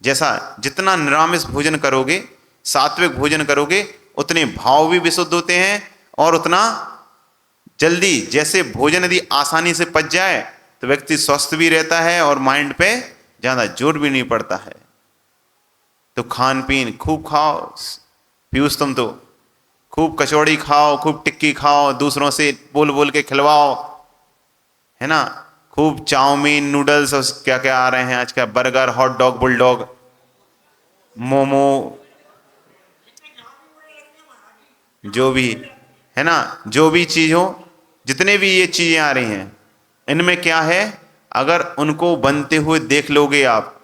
जैसा जितना निरामिष भोजन करोगे, सात्विक भोजन करोगे, उतने भाव भी विशुद्ध होते हैं, और उतना जल्दी, जैसे भोजन यदि आसानी से पच जाए तो व्यक्ति स्वस्थ भी रहता है और माइंड पे ज्यादा जोर भी नहीं पड़ता है। तो खान पीन खूब खाओ, पीयूष तुम तो खूब कचौड़ी खाओ, खूब टिक्की खाओ, दूसरों से बोल बोल के खिलवाओ, है ना, खूब चाउमीन, नूडल्स, और क्या क्या आ रहे हैं आज का, burger, hot dog, bulldog, momo, जो भी है ना, जो भी चीज हो, जितने भी ये चीजें आ रही हैं, इनमें क्या है, अगर उनको बनते हुए देख लोगे आप,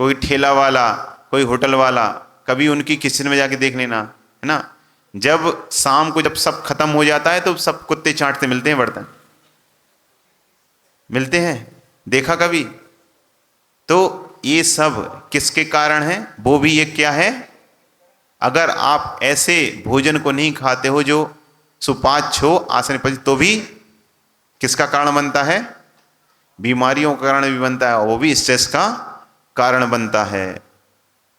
कोई ठेला वाला, कोई होटल वाला, कभी उनकी किचन में जाके देख लेना, है ना, जब शाम को जब सब खत्म हो जाता है तो सब कुत्ते चाटते मिलते हैं, बर्तन मिलते हैं, देखा कभी? तो ये सब किसके कारण है, वो भी एक क्या है, अगर आप ऐसे भोजन को नहीं खाते हो जो सुपाच्य आसन पची, तो भी किसका कारण बनता है? बीमारियों का कारण भी बनता है, और वो भी स्ट्रेस का कारण बनता है।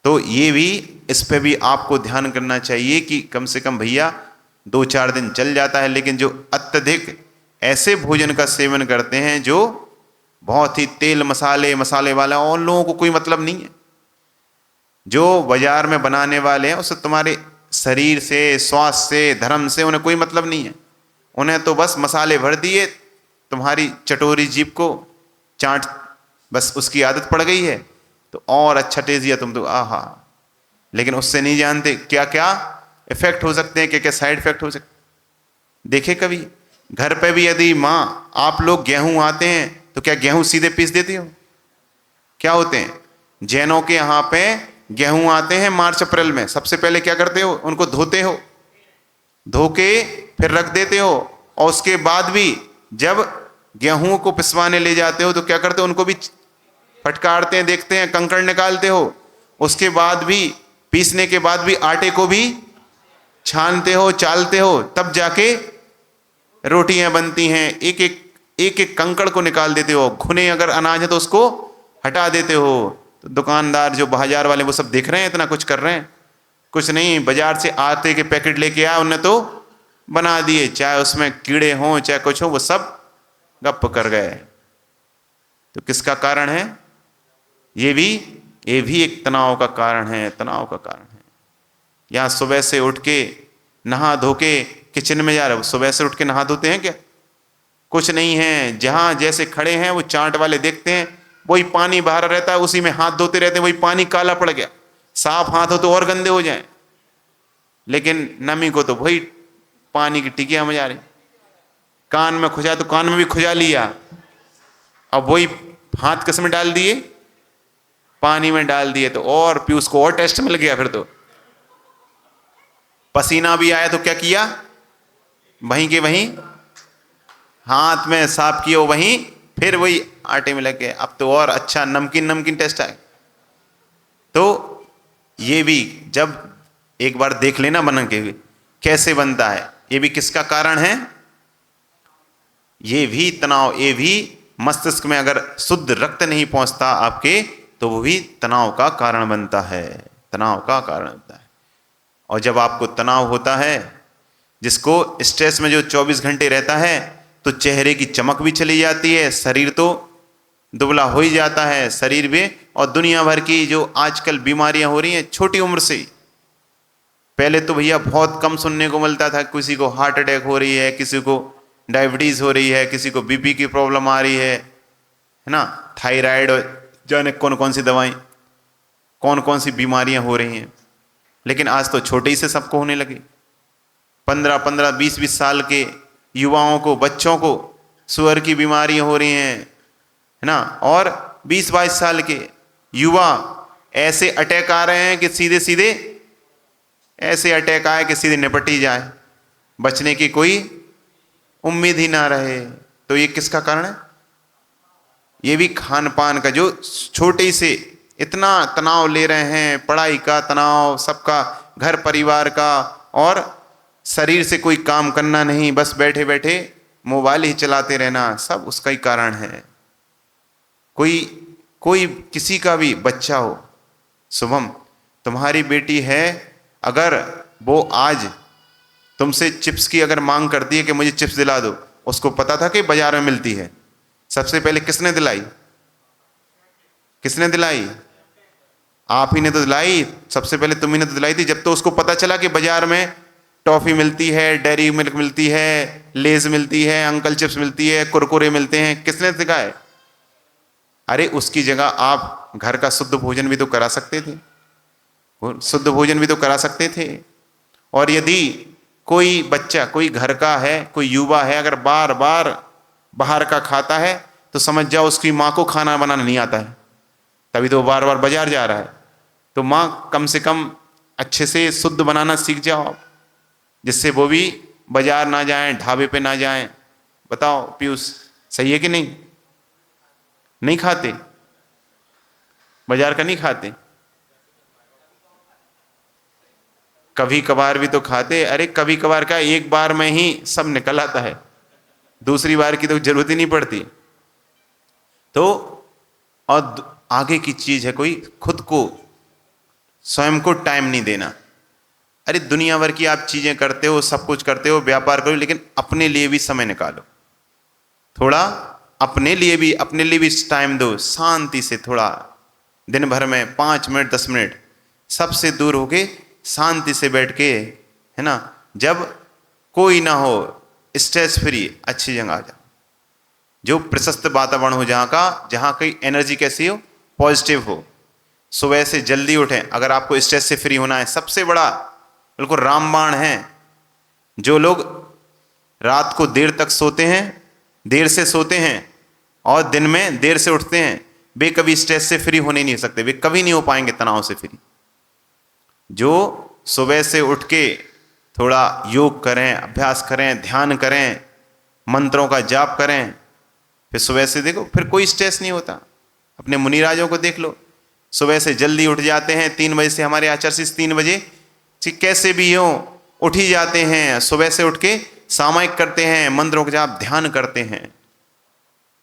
तो ये भी, इस पे भी आपको ध्यान करना चाहिए कि कम से कम भैया 2-4 दिन चल जाता है, लेकिन जो अत्यधिक ऐसे भोजन का सेवन करते हैं जो बहुत ही तेल मसाले वाला, और लोगों को कोई मतलब नहीं है। जो बाजार में बनाने वाले हैं उससे तुम्हारे शरीर से, स्वास्थ्य से, धर्म से उन्हें कोई मतलब नहीं है। उन्हें तो बस मसाले भर दिए, तुम्हारी चटोरी जीभ को चाट, बस उसकी आदत पड़ गई है तो और अच्छा टेस्ट दिया तुम तो आहा। लेकिन उससे नहीं जानते क्या क्या इफेक्ट हो सकते हैं, क्या क्या साइड इफेक्ट हो सकते। देखे कभी घर पे भी यदि माँ आप लोग गेहूं आते हैं तो क्या गेहूं सीधे पीस देती हो? क्या होते हैं जैनों के यहाँ पे गेहूं आते हैं मार्च अप्रैल में, सबसे पहले क्या करते हो? उनको धोते हो, धो के फिर रख देते हो, और उसके बाद भी जब गेहूं को पिसवाने ले जाते हो तो क्या करते हो? उनको भी फटकारते हैं, देखते हैं, कंकड़ निकालते हो। उसके बाद भी, पीसने के बाद भी आटे को भी छानते हो, चालते हो, तब जाके रोटियां बनती हैं। एक एक कंकड़ को निकाल देते हो। घुने अगर अनाज है तो उसको हटा देते हो। तो दुकानदार जो बाजार वाले वो सब देख रहे हैं, इतना कुछ कर रहे हैं? कुछ नहीं, बाजार से आटे के पैकेट लेके आए, उन्हें तो बना दिए, चाहे उसमें कीड़े हों चाहे कुछ हो, वो सब गप कर गए। तो किसका कारण है? ये भी एक तनाव का कारण है, तनाव का कारण है। यहाँ सुबह से उठ के नहा धो के किचन में जा रहे हो, सुबह से उठ के नहा धोते हैं क्या? कुछ नहीं है, जहां जैसे खड़े हैं वो चाट वाले देखते हैं, वही पानी बाहर रहता है, उसी में हाथ धोते रहते हैं, वही पानी काला पड़ गया। साफ हाथ हो तो और गंदे हो जाएं, लेकिन नमी को तो वही पानी की टिकिया में जा रही। कान में खुजा तो कान में भी खुजा लिया, अब वही हाथ किस में डाल दिए? पानी में डाल दिए, तो और पीयूष को और टेस्ट मिल गया। फिर तो पसीना भी आया तो क्या किया? वहीं के वहीं हाथ में साफ किए, वहीं फिर वही आटे में लग गए। अब तो और अच्छा नमकीन टेस्ट आए। तो ये भी जब एक बार देख लेना बना के कैसे बनता है, ये भी किसका कारण है? ये भी तनाव, ये भी मस्तिष्क में अगर शुद्ध रक्त नहीं पहुंचता आपके, तो वो भी तनाव का कारण बनता है, तनाव का कारण बनता है। और जब आपको तनाव होता है, जिसको स्ट्रेस में जो 24 घंटे रहता है, तो चेहरे की चमक भी चली जाती है, शरीर तो दुबला हो ही जाता है शरीर भी। और दुनिया भर की जो आजकल बीमारियां हो रही हैं छोटी उम्र से ही। पहले तो भैया बहुत कम सुनने को मिलता था, किसी को हार्ट अटैक हो रही है, किसी को डायबिटीज हो रही है, किसी को बीपी की प्रॉब्लम आ रही है ना, थायराइड, जाने कौन कौन सी दवाएं, कौन कौन सी बीमारियां हो रही हैं। लेकिन आज तो छोटे ही से सबको होने लगी। 15-15, 20-20 साल के युवाओं को, बच्चों को शुगर की बीमारियां हो रही हैं, है ना। और 20-22 साल के युवा ऐसे अटैक आ रहे हैं कि सीधे सीधे ऐसे अटैक आए कि सीधे निपट ही जाए, बचने की कोई उम्मीद ही ना रहे। तो ये किसका कारण है? ये भी खान पान का, जो छोटे से इतना तनाव ले रहे हैं, पढ़ाई का तनाव, सबका, घर परिवार का, और शरीर से कोई काम करना नहीं, बस बैठे बैठे मोबाइल ही चलाते रहना, सब उसका ही कारण है। कोई किसी का भी बच्चा हो, शुभम तुम्हारी बेटी है, अगर वो आज तुमसे चिप्स की अगर मांग करती है कि मुझे चिप्स दिला दो, उसको पता था कि बाजार में मिलती है, सबसे पहले किसने दिलाई? किसने दिलाई? आप ही ने तो दिलाई, सबसे पहले तुम ही ने तो दिलाई थी। जब तो उसको पता चला कि बाजार में टॉफी मिलती है, डेयरी मिल्क मिलती है, लेज मिलती है, अंकल चिप्स मिलती है, कुरकुरे मिलते हैं, किसने सिखाया? अरे उसकी जगह आप घर का शुद्ध भोजन भी तो करा सकते थे, शुद्ध भोजन भी तो करा सकते थे। और यदि कोई बच्चा, कोई घर का है, कोई युवा है, अगर बार बार बाहर का खाता है, तो समझ जाओ उसकी माँ को खाना बनाना नहीं आता है, तभी तो बार बार बाजार जा रहा है। तो माँ कम से कम अच्छे से शुद्ध बनाना सीख जाओ आप, जिससे वो भी बाजार ना जाएं, ढाबे पे ना जाएं। बताओ पीयूष, सही है कि नहीं? नहीं खाते, बाजार का नहीं खाते। कभी कभार भी तो खाते। अरे कभी कभार का एक बार में ही सब निकल आता है, दूसरी बार की तो जरूरत ही नहीं पड़ती। तो और आगे की चीज है कोई खुद को स्वयं को टाइम नहीं देना। अरे दुनिया भर की आप चीजें करते हो, सब कुछ करते हो, व्यापार करो, लेकिन अपने लिए भी समय निकालो, थोड़ा अपने लिए भी टाइम दो, शांति से थोड़ा दिन भर में 5 मिनट 10 मिनट सबसे दूर होके शांति से बैठ के, है ना, जब कोई ना हो, स्ट्रेस फ्री अच्छी जगह आ जाओ, जो प्रशस्त वातावरण हो, जहाँ की एनर्जी कैसी हो, पॉजिटिव हो। सुबह से जल्दी उठें। अगर आपको स्ट्रेस से फ्री होना है, सबसे बड़ा बिल्कुल रामबाण है, जो लोग रात को देर तक सोते हैं, देर से सोते हैं और दिन में देर से उठते हैं, वे कभी स्ट्रेस से फ्री होने नहीं सकते, वे कभी नहीं हो पाएंगे तनाव से फ्री। जो सुबह से उठ के थोड़ा योग करें, अभ्यास करें, ध्यान करें, मंत्रों का जाप करें, फिर सुबह से देखो फिर कोई स्ट्रेस नहीं होता। अपने मुनिराजों को देख लो, सुबह से जल्दी उठ जाते हैं, 3 बजे से, हमारे आचार्य 3 बजे कैसे भी हो उठ ही जाते हैं, सुबह से उठ के सामायिक करते हैं, मंत्रों का जाप, ध्यान करते हैं।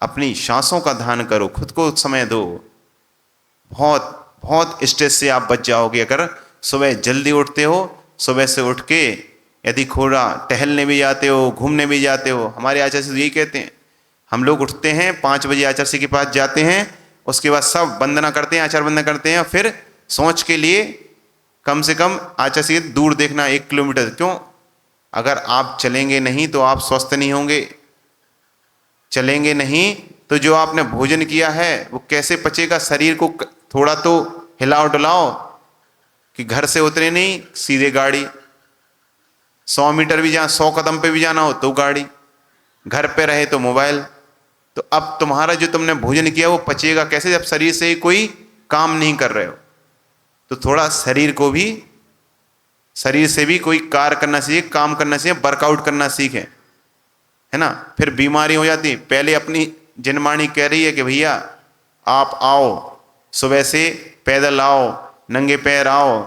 अपनी सांसों का ध्यान करो, खुद को समय दो, बहुत बहुत स्ट्रेस से आप बच जाओगे अगर सुबह जल्दी उठते हो। सुबह से उठ के यदि थोड़ा टहलने भी जाते हो, घूमने भी जाते हो, हमारे आचार्य यही कहते हैं, हम लोग उठते हैं 5 बजे आचार्य के पास जाते हैं, उसके बाद सब वंदना करते हैं, आचार वंदना करते हैं, फिर सोच के लिए कम से कम आचार्य से दूर देखना 1 किलोमीटर। क्यों? अगर आप चलेंगे नहीं तो आप स्वस्थ नहीं होंगे, चलेंगे नहीं तो जो आपने भोजन किया है वो कैसे पचेगा। शरीर को थोड़ा तो हिलाओ डुलाओ, कि घर से उतरे नहीं सीधे गाड़ी, 100 मीटर भी 100 कदम पे भी जाना हो तो गाड़ी, घर पे रहे तो मोबाइल। तो अब तुम्हारा जो तुमने भोजन किया वो पचेगा कैसे जब शरीर से कोई काम नहीं कर रहे हो। तो थोड़ा शरीर से भी कोई कार्य करना चाहिए, काम करना चाहिए, वर्कआउट करना सीखें, है ना। फिर बीमारी हो जाती। पहले अपनी जनवाणी कह रही है कि भैया आप आओ, सुबह से पैदल आओ, नंगे पैर आओ,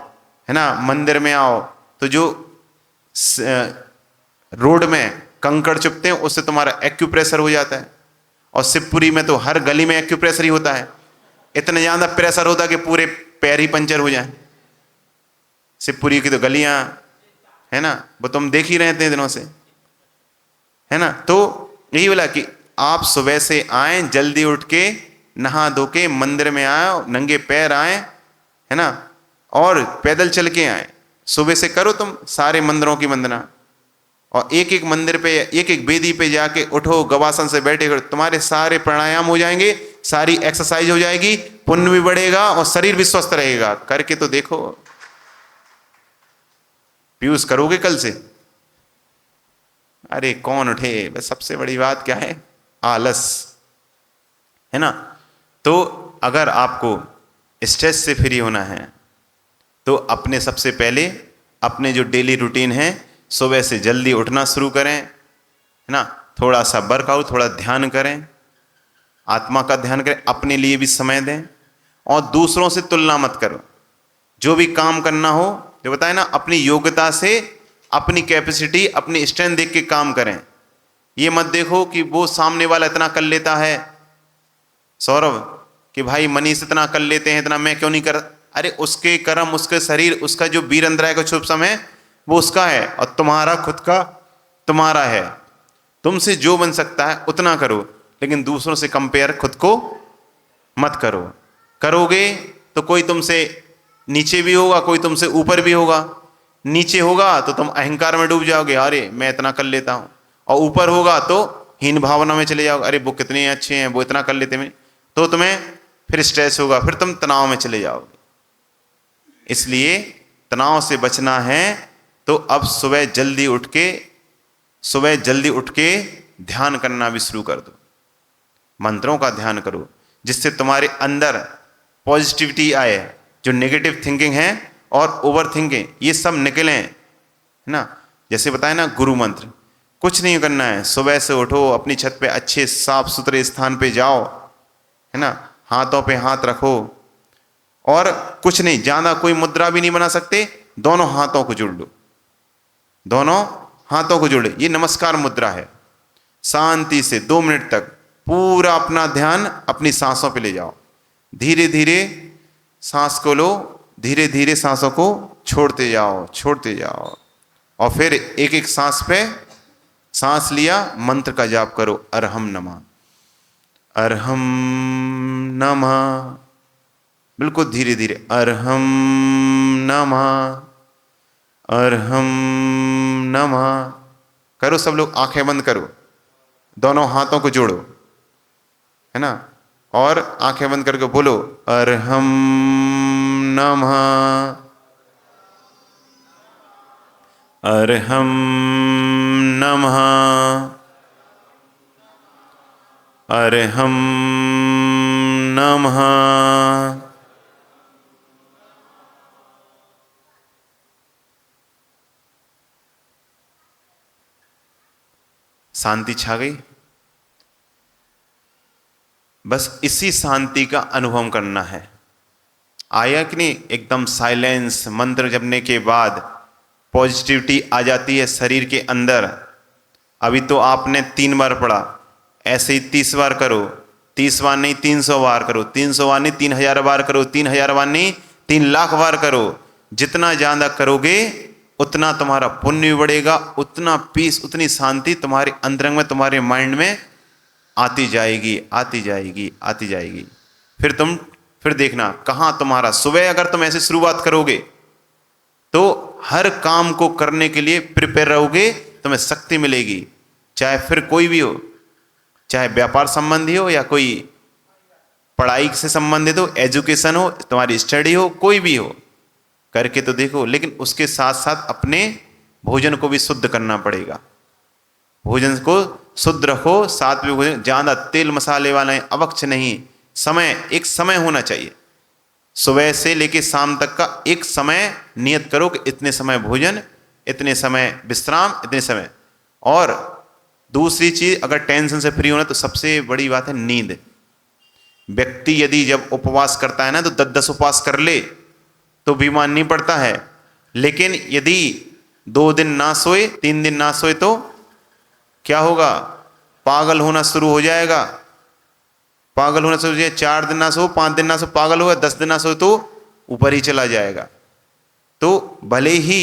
है ना, मंदिर में आओ। तो जो रोड में कंकड़ चुभते हैं उससे तुम्हारा एक्यूप्रेशर हो जाता है। और शिवपुरी में तो हर गली में एक्यूप्रेशर ही होता है, इतना ज़्यादा प्रेशर होता है कि पूरे पैर ही पंचर हो जाए। शिवपुरी की तो गलियां, है ना, वो तुम देख ही रहे थे दिनों से, है ना। तो यही बोला कि आप सुबह से आए, जल्दी उठ के नहा धो के मंदिर में आए, नंगे पैर आए, है ना, और पैदल चल के आए। सुबह से करो तुम सारे मंदिरों की वंदना, और एक एक मंदिर पे, एक एक वेदी पे जाके उठो, गवासन से बैठे करो, तुम्हारे सारे प्राणायाम हो जाएंगे, सारी एक्सरसाइज हो जाएगी, पुण्य भी बढ़ेगा और शरीर भी स्वस्थ रहेगा। करके तो देखो। पीयूष करोगे कल से? अरे कौन उठे, बस सबसे बड़ी बात क्या है, आलस, है ना। तो अगर आपको स्ट्रेस से फ्री होना है तो अपने सबसे पहले अपने जो डेली रूटीन है, सुबह से जल्दी उठना शुरू करें, है ना, थोड़ा सा वर्कआउट, थोड़ा ध्यान करें, आत्मा का ध्यान करें, अपने लिए भी समय दें और दूसरों से तुलना मत करो। जो भी काम करना हो, जो बताए ना, अपनी योग्यता से, अपनी कैपेसिटी, अपनी स्ट्रेंथ देख के काम करें। ये मत देखो कि वो सामने वाला इतना कर लेता है, सौरभ, कि भाई मनीष इतना कर लेते हैं, इतना मैं क्यों नहीं कर। अरे उसके कर्म, उसके शरीर, उसका जो वीर अंदर का शुभ समय वो उसका है, और तुम्हारा खुद का तुम्हारा है। तुमसे जो बन सकता है उतना करो, लेकिन दूसरों से कंपेयर खुद को मत करो। करोगे तो कोई तुमसे नीचे भी होगा, कोई तुमसे ऊपर भी होगा। नीचे होगा तो तुम अहंकार में डूब जाओगे, अरे मैं इतना कर लेता हूं, और ऊपर होगा तो हीन भावना में चले जाओगे, अरे वो कितने अच्छे हैं, वो इतना कर लेते हैं, तो तुम्हें फिर स्ट्रेस होगा, फिर तुम तनाव में चले जाओगे। इसलिए तनाव से बचना है तो अब सुबह जल्दी उठ के ध्यान करना भी शुरू कर दो। मंत्रों का ध्यान करो, जिससे तुम्हारे अंदर पॉजिटिविटी आए, जो नेगेटिव थिंकिंग है और ओवर थिंकिंग ये सब निकलें, है ना। जैसे बताए ना, गुरु मंत्र, कुछ नहीं करना है, सुबह से उठो, अपनी छत पे अच्छे साफ सुथरे स्थान पे जाओ, है ना, हाथों पे हाथ रखो, और कुछ नहीं, ज़्यादा कोई मुद्रा भी नहीं बना सकते, दोनों हाथों को जोड़ लो, दोनों हाथों को जोड़े। ये नमस्कार मुद्रा है। शांति से 2 मिनट तक पूरा अपना ध्यान अपनी सांसों पे ले जाओ। धीरे धीरे सांस को लो, धीरे धीरे सांसों को छोड़ते जाओ, छोड़ते जाओ। और फिर एक एक सांस पे सांस लिया, मंत्र का जाप करो, अरहम नमः, अरहम नमः, बिल्कुल धीरे धीरे, अरहम नमः, अरहम नमः करो। सब लोग आंखें बंद करो, दोनों हाथों को जोड़ो, है ना, और आंखें बंद करके बोलो अरहम नमः, अरहम नमः, अरहम नमः। शांति छा गई। बस इसी शांति का अनुभव करना है। आया कि नहीं, एकदम साइलेंस। मंत्र जपने के बाद पॉजिटिविटी आ जाती है शरीर के अंदर। अभी तो आपने 3 बार पढ़ा, ऐसे ही 30 बार करो, 30 बार नहीं 300 बार करो, 300 बार नहीं 3000 बार करो, 3000 बार नहीं 3 लाख बार करो। जितना ज्यादा करोगे उतना तुम्हारा पुण्य भी बढ़ेगा, उतना पीस, उतनी शांति तुम्हारे अंतरंग में, तुम्हारे माइंड में आती जाएगी, आती जाएगी, आती जाएगी। फिर देखना कहाँ तुम्हारा, सुबह अगर तुम ऐसे शुरुआत करोगे तो हर काम को करने के लिए प्रिपेयर रहोगे, तुम्हें शक्ति मिलेगी। चाहे फिर कोई भी हो, चाहे व्यापार संबंधी हो या कोई पढ़ाई से संबंधित हो, एजुकेशन हो, तुम्हारी स्टडी हो, कोई भी हो, करके तो देखो। लेकिन उसके साथ साथ अपने भोजन को भी शुद्ध करना पड़ेगा। भोजन को शुद्ध रखो, साथ में भोजन ज्यादा तेल मसाले वाला अवक्ष नहीं। एक समय होना चाहिए, सुबह से लेके शाम तक का एक समय नियत करो कि इतने समय भोजन, इतने समय विश्राम, इतने समय। और दूसरी चीज, अगर टेंशन से फ्री होना तो सबसे बड़ी बात है नींद। व्यक्ति यदि जब उपवास करता है ना तो 10-10 उपवास कर ले तो बीमार नहीं पड़ता है। लेकिन यदि 2 दिन ना सोए, 3 दिन ना सोए तो क्या होगा? पागल होना शुरू हो जाएगा। पागल होना शुरू हो जाएगा। 4 दिन ना सो, 5 दिन ना सो, पागल होगा। 10 दिन ना सो तो ऊपर ही चला जाएगा। तो भले ही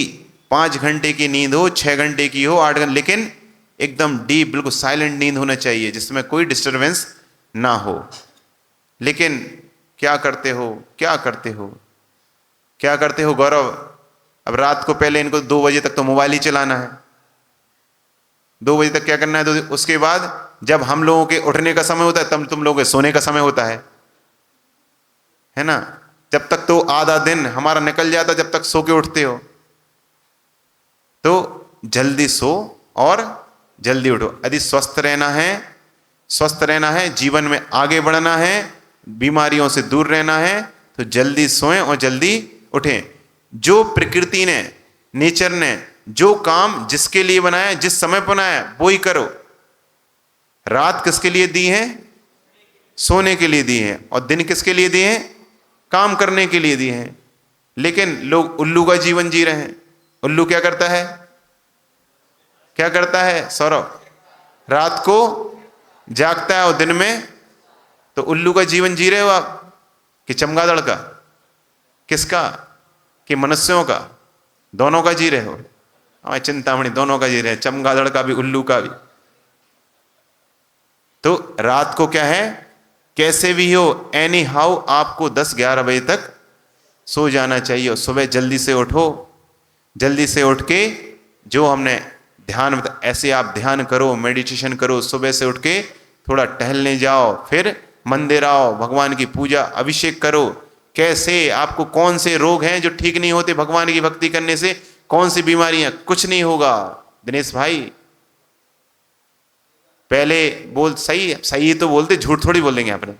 5 घंटे की नींद हो, 6 घंटे की हो, 8 घंटे, लेकिन एकदम डीप, बिल्कुल साइलेंट नींद होना चाहिए जिसमें कोई डिस्टरबेंस ना हो। लेकिन क्या करते हो, क्या करते हो, क्या करते हो गौरव? अब रात को पहले इनको 2 बजे तक तो मोबाइल ही चलाना है। 2 बजे तक क्या करना है? तो उसके बाद जब हम लोगों के उठने का समय होता है तब तुम लोगों के सोने का समय होता है ना। जब तक तो आधा दिन हमारा निकल जाता जब तक सो के उठते हो। तो जल्दी सो और जल्दी उठो। यदि स्वस्थ रहना है, जीवन में आगे बढ़ना है, बीमारियों से दूर रहना है, तो जल्दी सोएं और जल्दी उठें। जो प्रकृति ने, नेचर ने जो काम जिसके लिए बनाया, जिस समय बनाया, वो ही करो। रात किसके लिए दी है? सोने के लिए दी है। और दिन किसके लिए दिए हैं? काम करने के लिए दिए हैं। लेकिन लोग उल्लू का जीवन जी रहे हैं। उल्लू क्या करता है? क्या करता है सौरभ? रात को जागता है और दिन में, तो उल्लू का जीवन जी रहे हो आप कि चमगादड़ का? किसका? कि मनुष्यों का? दोनों का जी रहे हो। हमारे चिंतामणि दोनों का जी रहे हैं, चमगादड़ का भी, उल्लू का भी। तो रात को क्या है, कैसे भी हो, एनी हाउ आपको 10-11 बजे तक सो जाना चाहिए। और सुबह जल्दी से उठो। जल्दी से उठ के जो हमने ध्यान, ऐसे आप ध्यान करो, मेडिटेशन करो। सुबह से उठ के थोड़ा टहलने जाओ, फिर मंदिर आओ, भगवान की पूजा अभिषेक करो। कैसे आपको कौन से रोग हैं जो ठीक नहीं होते भगवान की भक्ति करने से? कौन सी बीमारियां? कुछ नहीं होगा दिनेश भाई। पहले बोल, सही सही तो बोलते, झूठ थोड़ी बोलेंगे अपने,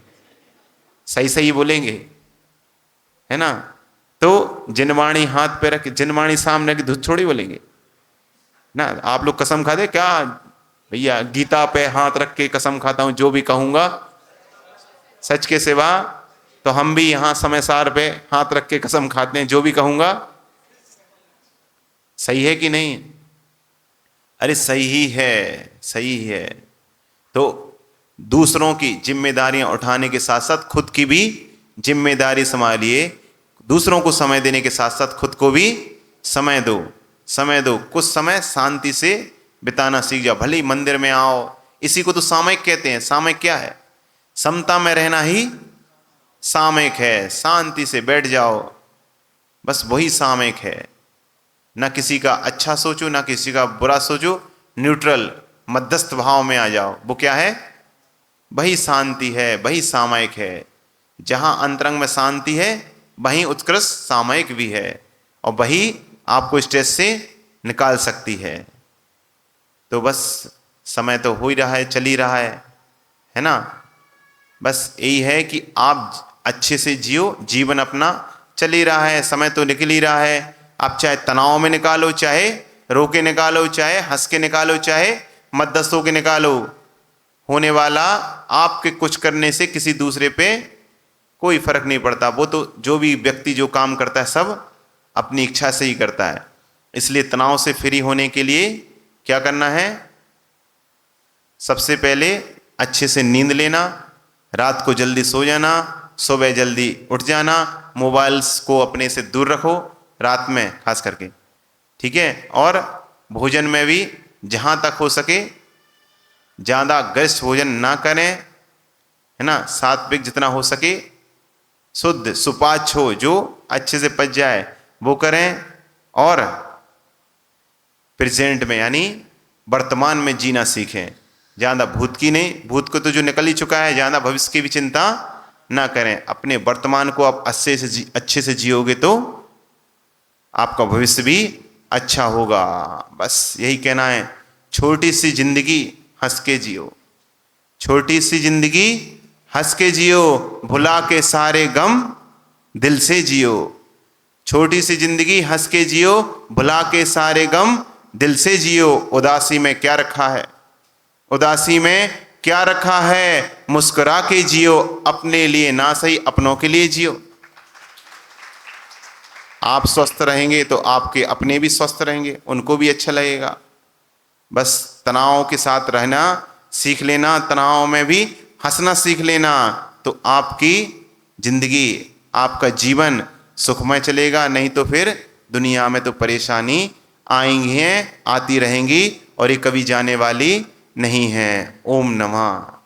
सही सही बोलेंगे, है ना। तो जिनवाणी हाथ पे रख, जिनवाणी सामने रख, झूठ थोड़ी बोलेंगे ना। आप लोग कसम खाते क्या भैया? गीता पे हाथ रख के कसम खाता हूं, जो भी कहूंगा सच के सिवा। तो हम भी यहां समय सार पे हाथ रख के कसम खाते हैं, जो भी कहूंगा सही है कि नहीं? अरे सही ही है, सही है। तो दूसरों की जिम्मेदारियां उठाने के साथ साथ खुद की भी जिम्मेदारी संभालिए। दूसरों को समय देने के साथ साथ खुद को भी समय दो, समय दो। कुछ समय शांति से बिताना सीख जाओ। भले ही मंदिर में आओ, इसी को तो सामयिक कहते हैं। सामयिक क्या है? समता में रहना ही सामयिक है। शांति से बैठ जाओ, बस वही सामयिक है। ना किसी का अच्छा सोचो, ना किसी का बुरा सोचो, न्यूट्रल मध्यस्थ भाव में आ जाओ। वो क्या है? वही शांति है, वही सामयिक है। जहां अंतरंग में शांति है वहीं उत्कृष्ट सामयिक भी है, और वही आपको स्ट्रेस से निकाल सकती है। तो बस समय तो हो ही रहा है, चल ही रहा है ना? बस यही है कि आप अच्छे से जियो, जीवन अपना चल ही रहा है, समय तो निकल ही रहा है। आप चाहे तनाव में निकालो, चाहे रो के निकालो, चाहे हंस के निकालो, चाहे मध्यस्थ होके निकालो, होने वाला आपके कुछ करने से किसी दूसरे पे कोई फर्क नहीं पड़ता। वो तो जो भी व्यक्ति जो काम करता है सब अपनी इच्छा से ही करता है। इसलिए तनाव से फ्री होने के लिए क्या करना है? सबसे पहले अच्छे से नींद लेना, रात को जल्दी सो जाना, सुबह जल्दी उठ जाना, मोबाइल्स को अपने से दूर रखो रात में खास करके, ठीक है? और भोजन में भी जहाँ तक हो सके ज़्यादा गरिष्ठ भोजन ना करें, है ना? सात्विक जितना हो सके, शुद्ध सुपाच्य हो, जो अच्छे से पच जाए वो करें। और प्रेजेंट में यानी वर्तमान में जीना सीखें। ज़्यादा भूत की नहीं, भूत को तो जो निकल ही चुका है, ज़्यादा भविष्य की भी चिंता ना करें। अपने वर्तमान को आप अच्छे से जियोगे तो आपका भविष्य भी अच्छा होगा। बस यही कहना है। छोटी सी जिंदगी हंस के जियो, छोटी सी जिंदगी हंस के जियो, भुला के सारे गम दिल से जियो। छोटी सी जिंदगी हंस के जियो, भुला के सारे गम दिल से जियो। उदासी में क्या रखा है? उदासी में क्या रखा है? मुस्कुरा के जियो, अपने लिए ना सही अपनों के लिए जियो। आप स्वस्थ रहेंगे तो आपके अपने भी स्वस्थ रहेंगे, उनको भी अच्छा लगेगा। बस तनाव के साथ रहना सीख लेना, तनाव में भी हंसना सीख लेना, तो आपकी जिंदगी, आपका जीवन सुखमय चलेगा। नहीं तो फिर दुनिया में तो परेशानी आएंगी हैं, आती रहेंगी, और ये कभी जाने वाली नहीं है। ओम नमः।